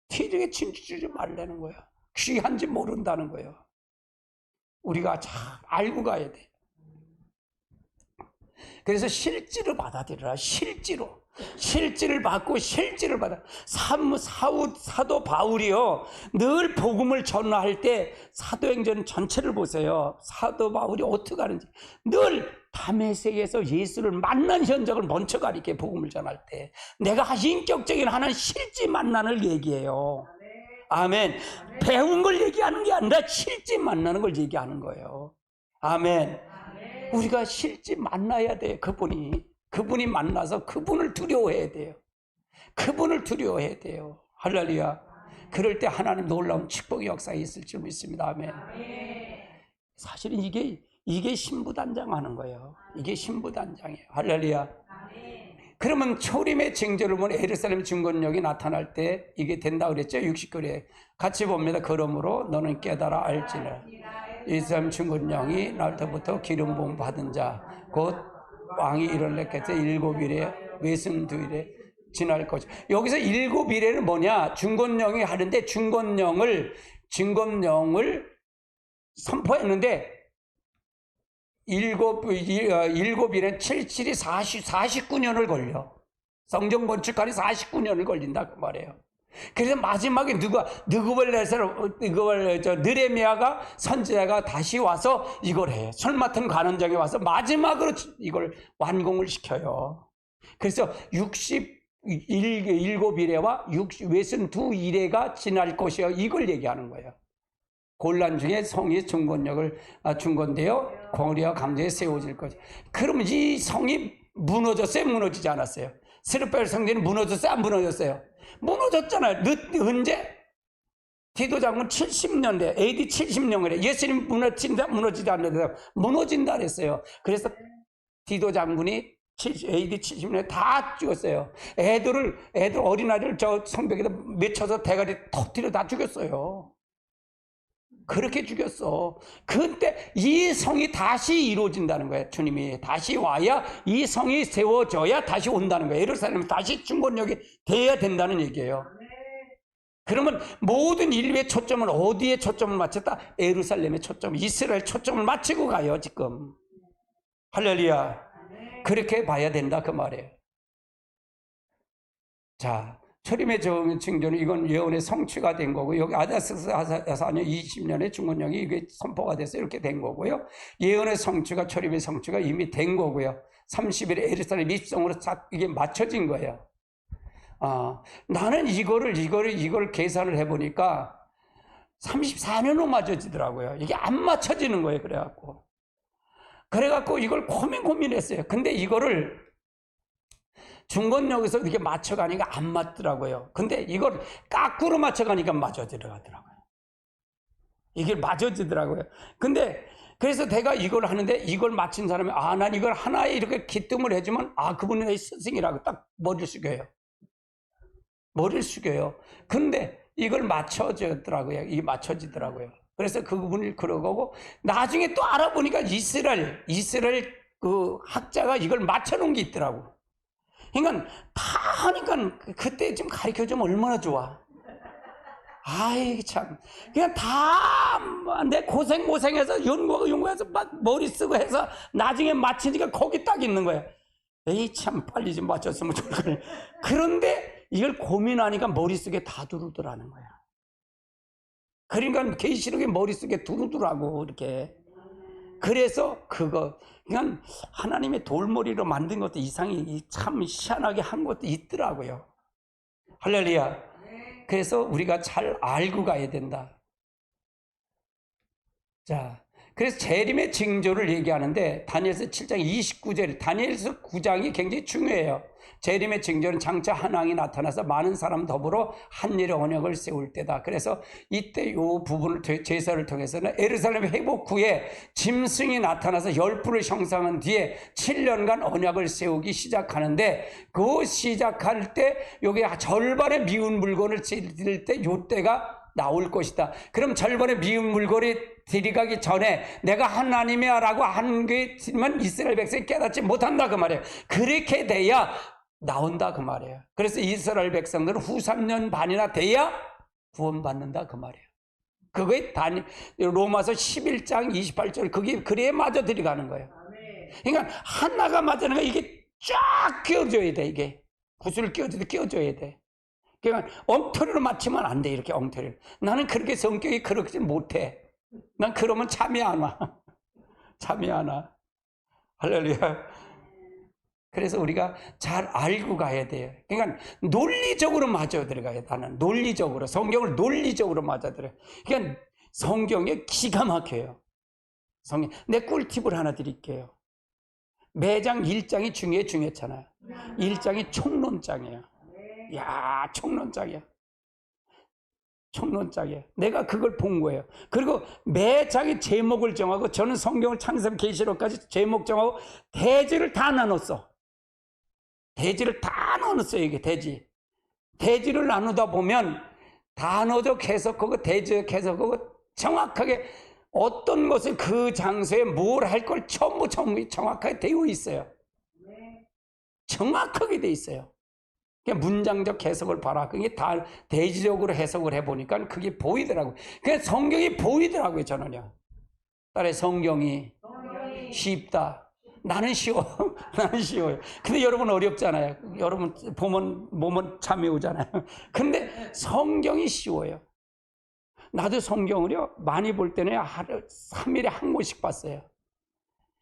돼지에게 진주 주지 말라는 거야. 귀한지 모른다는 거예요. 우리가 잘 알고 가야 돼. 그래서 실제로 받아들여라. 실제를 받고 실제를 받아. 사도 바울이요, 늘 복음을 전할 때 사도행전 전체를 보세요. 사도 바울이 어떻게 하는지 늘 다메섹에서 예수를 만난 현장을 먼저 가리켜. 복음을 전할 때 내가 인격적인 하나님 실제 만나는 얘기해요. 아멘. 배운 걸 얘기하는 게 아니라 실제 만나는 걸 얘기하는 거예요. 아멘. 우리가 실제 만나야 돼. 그분이 만나서 그분을 두려워해야 돼요. 그분을 두려워해야 돼요. 할렐루야. 그럴 때 하나님 놀라운 축복의 역사가 있을 줄 믿습니다. 아멘. 사실은 이게 신부단장하는 거예요. 이게 신부단장이에요. 할렐루야. 그러면 초림의 징조를 보면 예루살렘 증거력이 나타날 때 이게 된다 그랬죠. 60글에 같이 봅니다. 그러므로 너는 깨달아 알지라 예루살렘 증거령이 날 때부터 기름 부음 받은 자 곧 왕이 이르렀겠죠. 7일에 외승 2일에 지날 것이. 여기서 7일에는 뭐냐? 증거령이 하는데 증거령을 선포했는데 7일엔 77이 49년을 걸려. 성전 건축하니 49년을 걸린다 그 말이에요. 그래서 마지막에 느레미야가 선지자가 다시 와서 이걸 해. 설 맡은 관원장이 와서 마지막으로 이걸 완공을 시켜요. 그래서 67일에와 외순 2일에가 지날 것이요. 이걸 얘기하는 거예요. 곤란 중에 성이 중건되어 공의와 강제에 세워질 것이요. 그러면 이 성이 무너졌어요? 무너지지 않았어요? 스룹바벨 성전이 무너졌어요? 안 무너졌어요? 무너졌잖아요. 언제? 디도 장군 70년대, AD 70년에 예수님 무너지지 않는다. 무너진다 그랬어요. 그래서 디도 장군이 AD 70년에 다 죽였어요. 애들 어린아이를 저 성벽에다 맺혀서 대가리 터뜨려 다 죽였어요. 그렇게 죽였어. 그때 이 성이 다시 이루어진다는 거예요. 주님이 다시 와야 이 성이 세워져야 다시 온다는 거예요. 예루살렘이 다시 중건력이 돼야 된다는 얘기예요. 그러면 모든 인류의 초점은 어디에 초점을 맞췄다? 예루살렘에 이스라엘 초점을 맞추고 가요 지금. 할렐루야. 그렇게 봐야 된다 그 말이에요. 자, 초림의 징조는 이건 예언의 성취가 된 거고, 여기 아다스스 4년 20년에 중건령이 이게 선포가 돼서 이렇게 된 거고요. 예언의 성취가, 초림의 성취가 이미 된 거고요. 30일에 예루살렘 입성으로 이게 맞춰진 거예요. 나는 이걸 계산을 해보니까 34년으로 맞춰지더라고요. 이게 안 맞춰지는 거예요. 그래갖고 이걸 고민했어요. 근데 이거를 중건역에서 이렇게 맞춰가니까 안 맞더라고요. 근데 이걸 까꾸로 맞춰가니까 맞아 들어가더라고요. 이게 맞아지더라고요. 근데 그래서 내가 이걸 하는데 이걸 맞힌 사람이 난 이걸 하나에 이렇게 기뜸을 해주면 그분이 내 스승이라고 딱 머리를 숙여요. 근데 이걸 맞춰지더라고요. 이게 맞춰지더라고요. 그래서 그분을 그러고 나중에 또 알아보니까 이스라엘 그 학자가 이걸 맞춰놓은 게 있더라고. 그러니까 다 하니까 그때 좀 가르쳐주면 얼마나 좋아. 아이 참, 그냥 다 내 고생해서 연구해서 막 머리 쓰고 해서 나중에 맞히니까 거기 딱 있는 거야. 에이 참, 빨리 좀 맞췄으면 좋겠네. 그런데 이걸 고민하니까 머릿속에 다 두루두라는 거야. 그러니까 계시록이 머릿속에 두루두라고 이렇게. 그래서 그냥 하나님의 돌머리로 만든 것도 이상이 참 희한하게 한 것도 있더라고요. 할렐루야. 그래서 우리가 잘 알고 가야 된다. 자, 그래서 재림의 징조를 얘기하는데 다니엘서 7장 29절, 다니엘서 9장이 굉장히 중요해요. 재림의 징조는 장차 한 왕이 나타나서 많은 사람 더불어 한 일의 언약을 세울 때다. 그래서 이때 이 부분을 제사를 통해서는 예루살렘 회복 후에 짐승이 나타나서 열불을 형성한 뒤에 7년간 언약을 세우기 시작하는데, 그 시작할 때 여기 절반의 미운 물건을 드릴 때 이때가 나올 것이다. 그럼 절반의 미운 물건이 들이가기 전에 내가 하나님이야 라고 한 게 있으면 이스라엘 백성이 깨닫지 못한다 그 말이에요. 그렇게 돼야 나온다 그 말이에요. 그래서 이스라엘 백성들은 후 3년 반이나 돼야 구원받는다 그 말이에요. 그게 로마서 11장 28절, 그게 그래야 맞아 들어가는 거예요. 그러니까 하나가 맞는 거 이게 쫙 끼워줘야 돼. 이게 구슬을 끼워줘야 돼. 그러니까 엉터리로 맞추면 안 돼. 이렇게 엉터리로. 나는 그렇게 성격이 그렇지 못해. 난 그러면 잠이 안 와. 잠이 안 와. 할렐루야. 그래서 우리가 잘 알고 가야 돼요. 그러니까 논리적으로 맞아 들어가야 돼. 나는 논리적으로, 성경을 논리적으로 맞아 들어요. 그러니까 성경에 기가 막혀요. 성경. 내 꿀팁을 하나 드릴게요. 매장 1장이 중요했잖아요. 1장이 총론장이에요. 야, 총론장이야. 총론장이야. 내가 그걸 본 거예요. 그리고 매 장의 제목을 정하고, 저는 성경을 창세부터 계시록까지 제목 정하고 대지를 다 나눴어. 대지를 다 나눴어요. 이게 대지를 나누다 보면 단어적 해석하고 대지적 해석하고 정확하게 어떤 것을 그 장소에 뭘 할 걸 전부 정확하게 되어 있어요. 정확하게 되어 있어요. 문장적 해석을 봐라. 그게 다 대지적으로 해석을 해보니까 그게 보이더라고요. 그냥 성경이 보이더라고요, 저는요. 딸의 성경이 쉽다. 나는 쉬워. 나는 쉬워요. 근데 여러분 어렵잖아요. 여러분 보면 잠이 오잖아요. 근데 성경이 쉬워요. 나도 성경을요, 많이 볼 때는 하루 3일에 한 권씩 봤어요.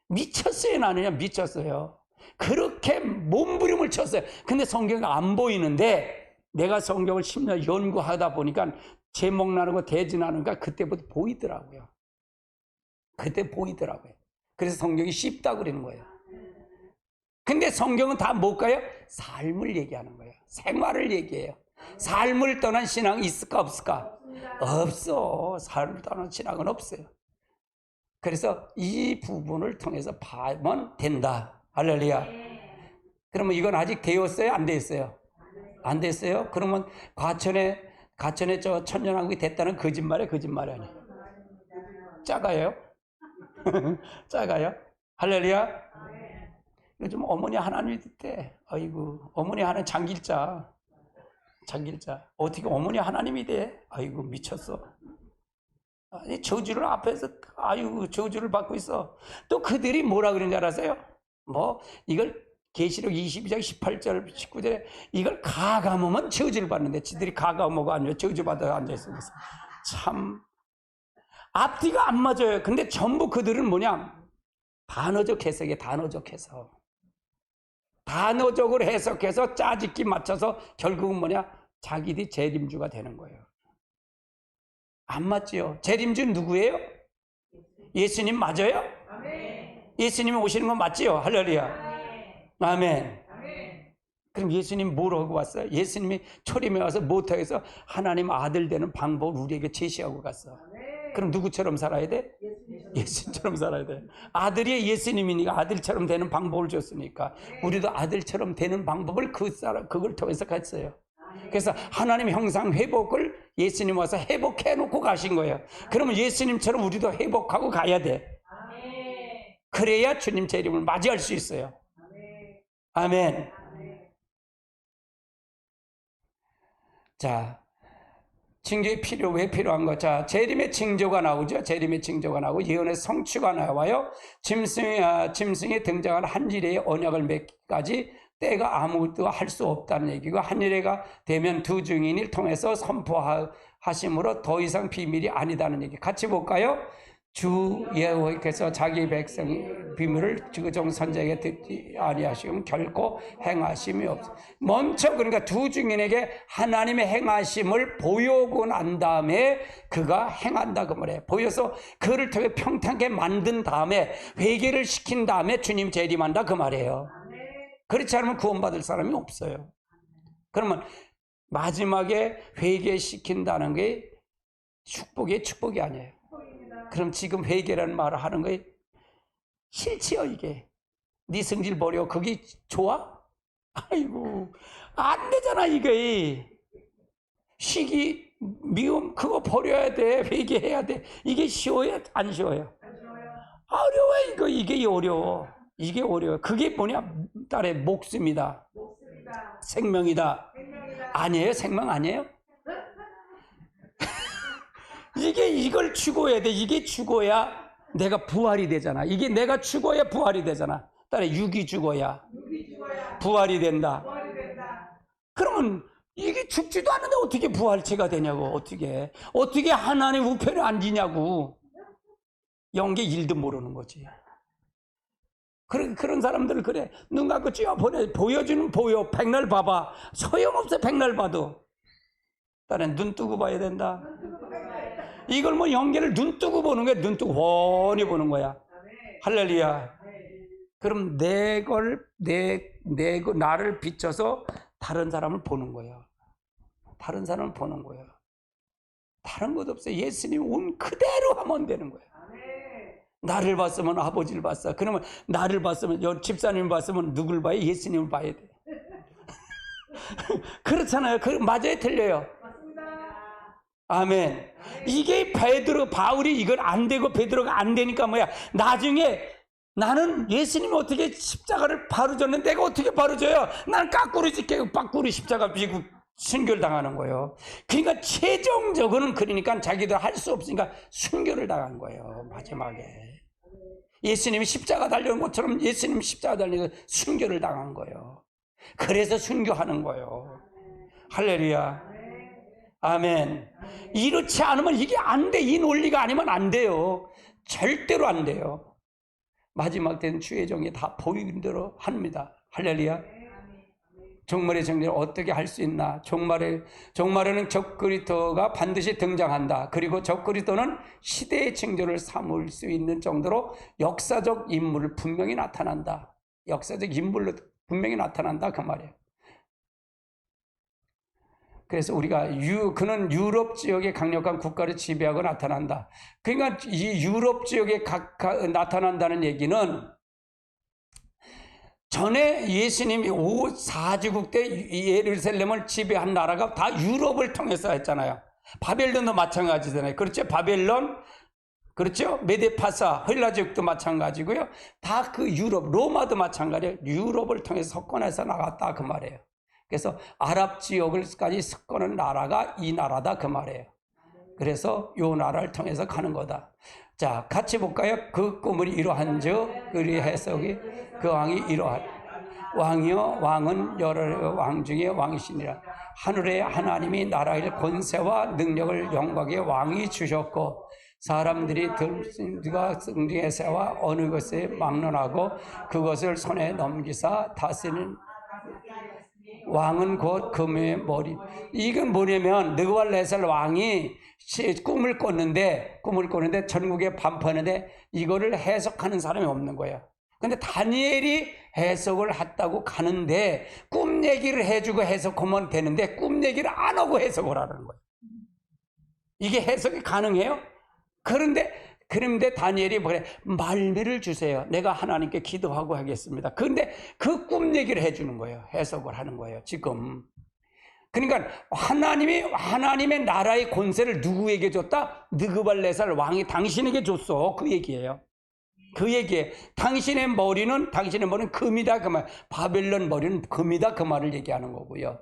미쳤어요, 나는요. 미쳤어요. 그렇게 몸부림을 쳤어요. 근데 성경이 안 보이는데 내가 성경을 10년 연구하다 보니까 제목 나누고 대지 나누니까 그때부터 보이더라고요. 그때 보이더라고요. 그래서 성경이 쉽다고 그러는 거예요. 근데 성경은 다 뭘까요? 삶을 얘기하는 거예요. 생활을 얘기해요. 삶을 떠난 신앙 있을까 없을까? 없어. 삶을 떠난 신앙은 없어요. 그래서 이 부분을 통해서 봐면 된다. 할렐루야. 그러면 이건 아직 되었어요? 안 되었어요? 안 됐어요? 그러면 과천에 저 천년왕국이 됐다는 거짓말이 아니에요. 작아요? 작아요? 할렐루야. 요즘 어머니 하나님이 됐대. 아이고, 어머니 하나님 장길자. 어떻게 어머니 하나님이 돼? 아이고, 미쳤어. 아니, 저주를 앞에서, 아이고, 저주를 받고 있어. 또 그들이 뭐라 그러는지 알았어요? 이걸 계시록 22장 18절 19절에 이걸 가감으면 저주를 받는데, 지들이 가감하고 앉아 저주받아 앉아있어요. 참 앞뒤가 안 맞아요. 근데 전부 그들은 뭐냐? 단어적 해석이에요. 단어적으로 해석해서 짜집기 맞춰서 결국은 뭐냐? 자기들이 재림주가 되는 거예요. 안 맞지요? 재림주는 누구예요? 예수님 맞아요? 예수님이 오시는 건 맞지요? 할렐루야. 아멘. 그럼 예수님 뭘 하고 왔어요? 예수님이 초림에 와서 모터에서 하나님 아들 되는 방법을 우리에게 제시하고 갔어. 그럼 누구처럼 살아야 돼? 예수님처럼 살아야 돼. 아들이 예수님이니까 아들처럼 되는 방법을 줬으니까 우리도 아들처럼 되는 방법을 그걸 통해서 갔어요. 그래서 하나님 형상 회복을 예수님 와서 회복해 놓고 가신 거예요. 그러면 예수님처럼 우리도 회복하고 가야 돼. 그래야 주님 재림을 맞이할 수 있어요. 아멘. 자, 징조의 왜 필요한 거? 자, 재림의 징조가 나오죠. 재림의 징조가 나오고 예언의 성취가 나와요. 짐승이 등장한 한 일의 언약을 맺기까지 때가 아무것도 할 수 없다는 얘기고, 한 일회가 되면 두 증인을 통해서 선포하심으로 더 이상 비밀이 아니다는 얘기. 같이 볼까요? 주 여호와께서 자기 백성 비밀을 지그종 선자에게 듣지 아니하시면 결코 행하심이 없어. 먼저 그러니까 두 증인에게 하나님의 행하심을 보여고 난 다음에 그가 행한다 그 말이에요. 보여서 그를 통해 평탄하게 만든 다음에 회개를 시킨 다음에 주님 재림한다 그 말이에요. 그렇지 않으면 구원받을 사람이 없어요. 그러면 마지막에 회개시킨다는 게 축복이 아니에요. 그럼 지금 회개라는 말을 하는 거에 싫지요 이게. 네 성질 버려. 그게 좋아? 아이고 안 되잖아 이게. 시기 미움 그거 버려야 돼. 회개해야 돼. 이게 쉬워요? 안 쉬워요? 어려워 이게 어려워. 이게 어려워. 그게 뭐냐? 딸의 목숨이다. 생명이다. 아니에요? 생명 아니에요? 이걸 죽어야 돼. 이게 죽어야 내가 부활이 되잖아. 이게 내가 죽어야 부활이 되잖아. 딸의 육이 죽어야 부활이 된다. 그러면 이게 죽지도 않는데 어떻게 부활체가 되냐고. 어떻게 하나님 우편에 앉으냐고. 영계 일도 모르는 거지. 그런 사람들 그래. 눈 감고 쥐어 보여주는 보여. 백날 봐봐. 소용없어 백날 봐도. 딸은 눈 뜨고 봐야 된다. 이걸 뭐 영계를 눈 뜨고 보는 거야. 눈 뜨고 훤히 보는 거야. 할렐루야. 그럼 나를 비춰서 다른 사람을 보는 거야. 다른 사람을 보는 거야. 다른 것 없어요. 예수님 온 그대로 하면 되는 거야. 나를 봤으면 아버지를 봤어. 그러면 나를 봤으면 집사님을 봤으면 누굴 봐요? 예수님을 봐야 돼. 그렇잖아요. 맞아요? 틀려요? 아멘. 이게 바울이 이걸 안 되고 베드로가 안 되니까 뭐야? 나중에 나는 예수님이 어떻게 십자가를 바로 졌는데 내가 어떻게 바로 져요? 나는 깎꾸리 십자가 비고 순교를 당하는 거예요. 그러니까 최종적으로는 그러니까 자기들 할 수 없으니까 순교를 당한 거예요. 마지막에. 예수님이 십자가 달려온 것처럼 예수님이 십자가 달려서 순교를 당한 거예요. 그래서 순교하는 거예요. 할렐루야. 아멘. 이렇지 않으면 이게 안 돼. 이 논리가 아니면 안 돼요. 절대로 안 돼요. 마지막 때는 주의 종이 다 보이는 대로 합니다. 할렐루야. 종말의 정리를 어떻게 할 수 있나? 종말에는 적그리스도가 반드시 등장한다. 그리고 적그리스도는 시대의 징조를 삼을 수 있는 정도로 역사적 인물을 분명히 나타난다. 역사적 인물로 분명히 나타난다 그 말이에요. 그래서 그는 유럽 지역의 강력한 국가를 지배하고 나타난다. 그러니까 이 유럽 지역에 나타난다는 얘기는 전에 예수님이 4제국 때 예루살렘을 지배한 나라가 다 유럽을 통해서 했잖아요. 바벨론도 마찬가지잖아요. 그렇죠? 바벨론, 그렇죠? 메데파사, 헬라 지역도 마찬가지고요. 다 그 유럽, 로마도 마찬가지예요. 유럽을 통해서 석권해서 나갔다 그 말이에요. 그래서 아랍 지역을까지 석권한 나라가 이 나라다 그 말이에요. 그래서 이 나라를 통해서 가는 거다. 자, 같이 볼까요? 그 꿈을 이러한즉 그리 해석이 그 왕이 이러한 왕이여 왕은 여러 왕 중에 왕이시니라. 하늘의 하나님이 나라의 권세와 능력을 영광의 왕이 주셨고 사람들이 들가 승리의 새와 어느 것에 막론하고 그것을 손에 넘기사 다스리는 왕은 곧 금의 머리. 이건 뭐냐면 느부갓네살 왕이 꿈을 꿨는데 전국에 반포하는데 이거를 해석하는 사람이 없는 거예요. 근데 다니엘이 해석을 했다고 가는데 꿈 얘기를 해주고 해석하면 되는데 꿈 얘기를 안 하고 해석을 하는 거예요. 이게 해석이 가능해요? 그런데 다니엘이 뭐래? 말미를 주세요. 내가 하나님께 기도하고 하겠습니다. 그런데 그 꿈 얘기를 해주는 거예요. 해석을 하는 거예요. 지금. 그러니까 하나님의 나라의 권세를 누구에게 줬다? 느부갓네살 왕이 당신에게 줬어. 그 얘기예요. 그 얘기에 당신의 머리는 금이다 그 말. 바벨론 머리는 금이다 그 말을 얘기하는 거고요.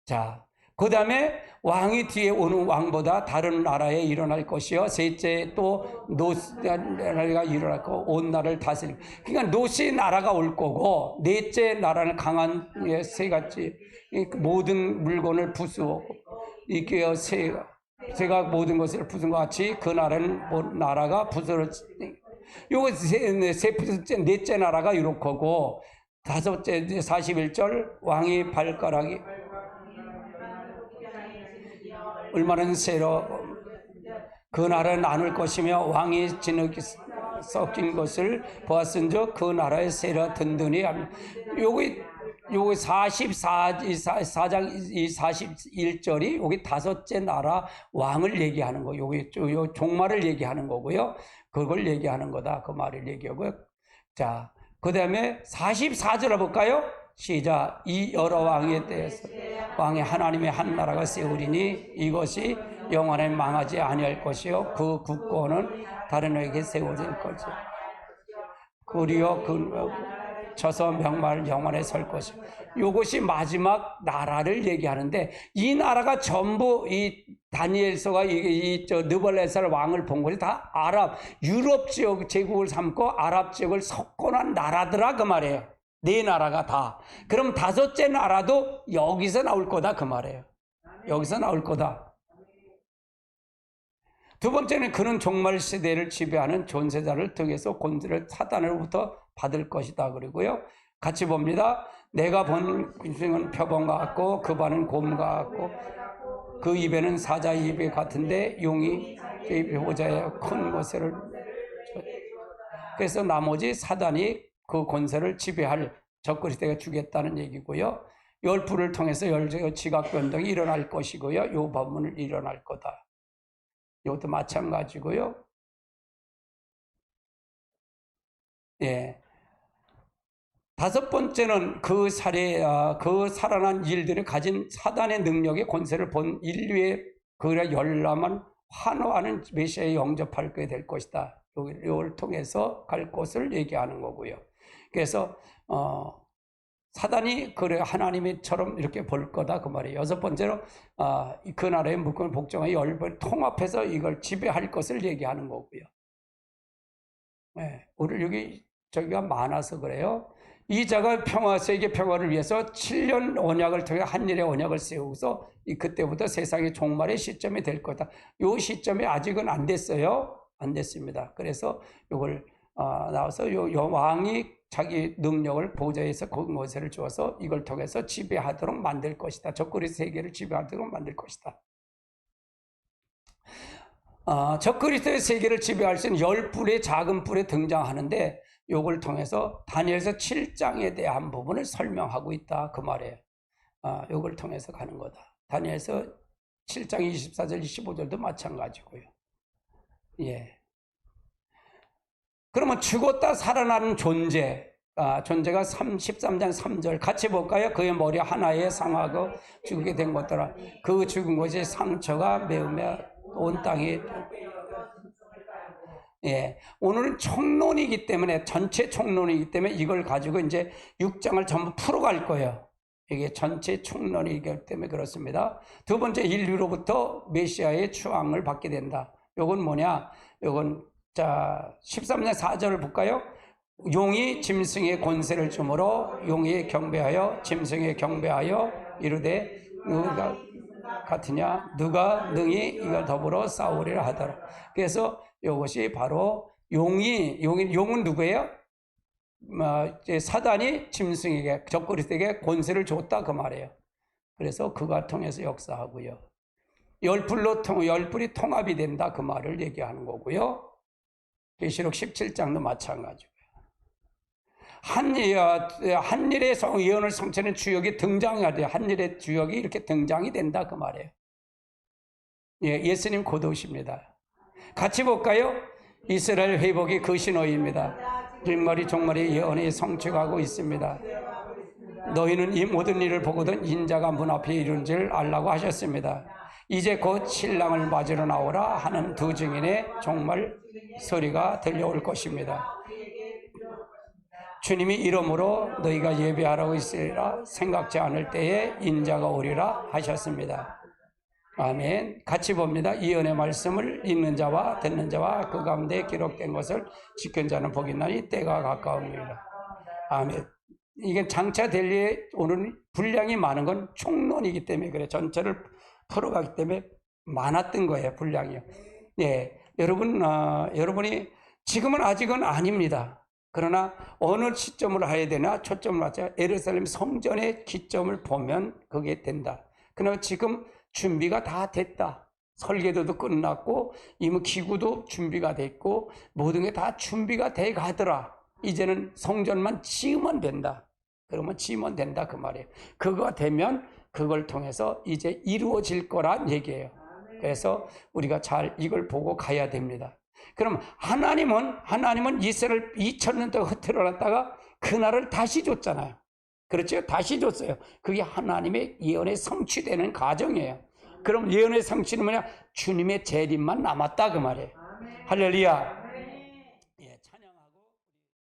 자, 그 다음에 왕이 뒤에 오는 왕보다 다른 나라에 일어날 것이요. 셋째 또 노스 나라가 일어날 거, 온 나라를 다스리고. 그러니까 노스의 나라가 올 거고, 넷째 나라는 강한 새같이 모든 물건을 부수고, 이게 새가 제가 모든 것을 부순 것 같이 그 나라는 나라가 부스러지니. 요거 넷째 나라가 이렇고, 다섯째 41절 왕의 발가락이 얼마나 세로 그 날은 나눌 것이며 왕이 진흙이 섞인 것을 보았은즉 그 나라의 세라 든든히 합니다. 요거 4장 이 41절이 여기 다섯째 나라 왕을 얘기하는 거, 요 종말을 얘기하는 거고요. 그걸 얘기하는 거다. 그 말을 얘기하고요. 자, 그 다음에 44절 볼까요? 시작. 이 여러 왕에 대해서 왕의 하나님의 한 나라가 세우리니 이것이 영원히 망하지 아니할 것이요 그 국권은 다른 에게 세워질 것이요 그리여 그 쳐서 명말 영원히 설 것이요. 이것이 마지막 나라를 얘기하는데, 이 나라가 전부 이 다니엘서가 느부갓네살 왕을 본 것이 다 유럽 지역 제국을 삼고 아랍 지역을 석권한 나라더라 그 말이에요. 네 나라가 다. 그럼 다섯째 나라도 여기서 나올 거다 그 말이에요. 여기서 나올 거다. 두 번째는 그는 종말 시대를 지배하는 존재자를 통해서 권세를 사단으로부터 받을 것이다. 그리고요, 같이 봅니다. 내가 본 군승은 표범과 같고 그 발은 곰과 같고 그 입에는 사자의 입이 같은데 용이 그 입에 보자에 큰 권세를. 그래서 나머지 사단이 그 권세를 지배할 적그리스도가 주겠다는 얘기고요. 열불을 통해서 지각 변동이 일어날 것이고요. 요 법문을 일어날 거다. 이것도 마찬가지고요. 예. 다섯 번째는 그 살아난 일들이 가진 사단의 능력의 권세를 본 인류의 그 열람한 환호하는 메시아에 영접하게 될 것이다. 이걸 통해서 갈 곳을 얘기하는 거고요. 그래서 사단이 그래 하나님처럼 이렇게 볼 거다 그 말이에요. 여섯 번째로 그 나라의 물건을 복종하여 열벌 통합해서 이걸 지배할 것을 얘기하는 거고요. 네, 우리 여기 저기가 많아서 그래요. 이 자가 세계 평화를 위해서 7년 언약을 통해 한일의 언약을 세우고서 그때부터 세상의 종말의 시점이 될 거다. 이 시점이 아직은 안 됐어요. 안 됐습니다. 그래서 이걸 나와서 요 왕이 자기 능력을 보좌에서 권세를 주어서 이걸 통해서 지배하도록 만들 것이다. 적그리스도 세계를 지배하도록 만들 것이다. 적그리스도의 세계를 지배할 수 있는 10뿔의 작은 뿔에 등장하는데, 이걸 통해서 다니엘서 7장에 대한 부분을 설명하고 있다 그 말이에요. 이걸 통해서 가는 거다. 다니엘서 7장 24절 25절도 마찬가지고요. 예. 그러면 죽었다 살아나는 존재가 13장 3절 같이 볼까요? 그의 머리 하나에 상하고 죽게 된 것더라. 그 죽은 것이 상처가 매우며 온 땅에. 예, 오늘은 총론이기 때문에, 전체 총론이기 때문에 이걸 가지고 이제 6장을 전부 풀어갈 거예요. 이게 전체 총론이기 때문에 그렇습니다. 두 번째, 인류로부터 메시아의 추앙을 받게 된다. 요건 뭐냐? 요건 13장 4절을 볼까요? 용이 짐승의 권세를 주므로 용이 경배하여 짐승에 경배하여 이르되 누가 같으냐? 누가 능히 이걸 더불어 싸우리라 하더라. 그래서 이것이 바로 용은 누구예요? 사단이 짐승에게, 적그리스도에게 권세를 줬다 그 말이에요. 그래서 그가 통해서 역사하고요. 열불이 통합이 된다 그 말을 얘기하는 거고요. 계시록 17장도 마찬가지고요. 한일의 예언을 성취하는 주역이 등장해야 돼요. 한일의 주역이 이렇게 등장이 된다 그 말이에요. 예, 예수님 곧 오십니다. 같이 볼까요? 이스라엘 회복이 그 신호입니다. 종말이 예언이 성취하고 있습니다. 너희는 이 모든 일을 보거든 인자가 문 앞에 이른 줄 알라고 하셨습니다. 이제 곧 신랑을 맞으러 나오라 하는 두 증인의 종말 소리가 들려올 것입니다. 주님이 이름으로 너희가 예배하라고 있으리라 생각지 않을 때에 인자가 오리라 하셨습니다. 아멘. 같이 봅니다. 이 은혜 말씀을 읽는 자와 듣는 자와 그 가운데 기록된 것을 지킨 자는 복이 있나니 때가 가까웁니다. 아멘. 이게 장차 될 일에 오늘 분량이 많은 건 총론이기 때문에 그래. 전체를 풀어가기 때문에 많았던 거예요, 분량이요. 예, 여러분이 지금은 아직은 아닙니다. 그러나 어느 시점을 해야 되나 초점을 맞춰 예루살렘 성전의 기점을 보면 그게 된다. 그러나 지금 준비가 다 됐다. 설계도도 끝났고 이미 기구도 준비가 됐고 모든 게 다 준비가 돼 가더라. 이제는 성전만 지으면 된다. 그러면 지으면 된다 그 말이에요. 그거가 되면 그걸 통해서 이제 이루어질 거란 얘기예요. 그래서 우리가 잘 이걸 보고 가야 됩니다. 그럼 하나님은 이스라엘 2000년 동안 흐트러놨다가 그날을 다시 줬잖아요. 그렇죠? 다시 줬어요. 그게 하나님의 예언의 성취되는 과정이에요. 그럼 예언의 성취는 뭐냐? 주님의 재림만 남았다 그 말이에요. 할렐루야.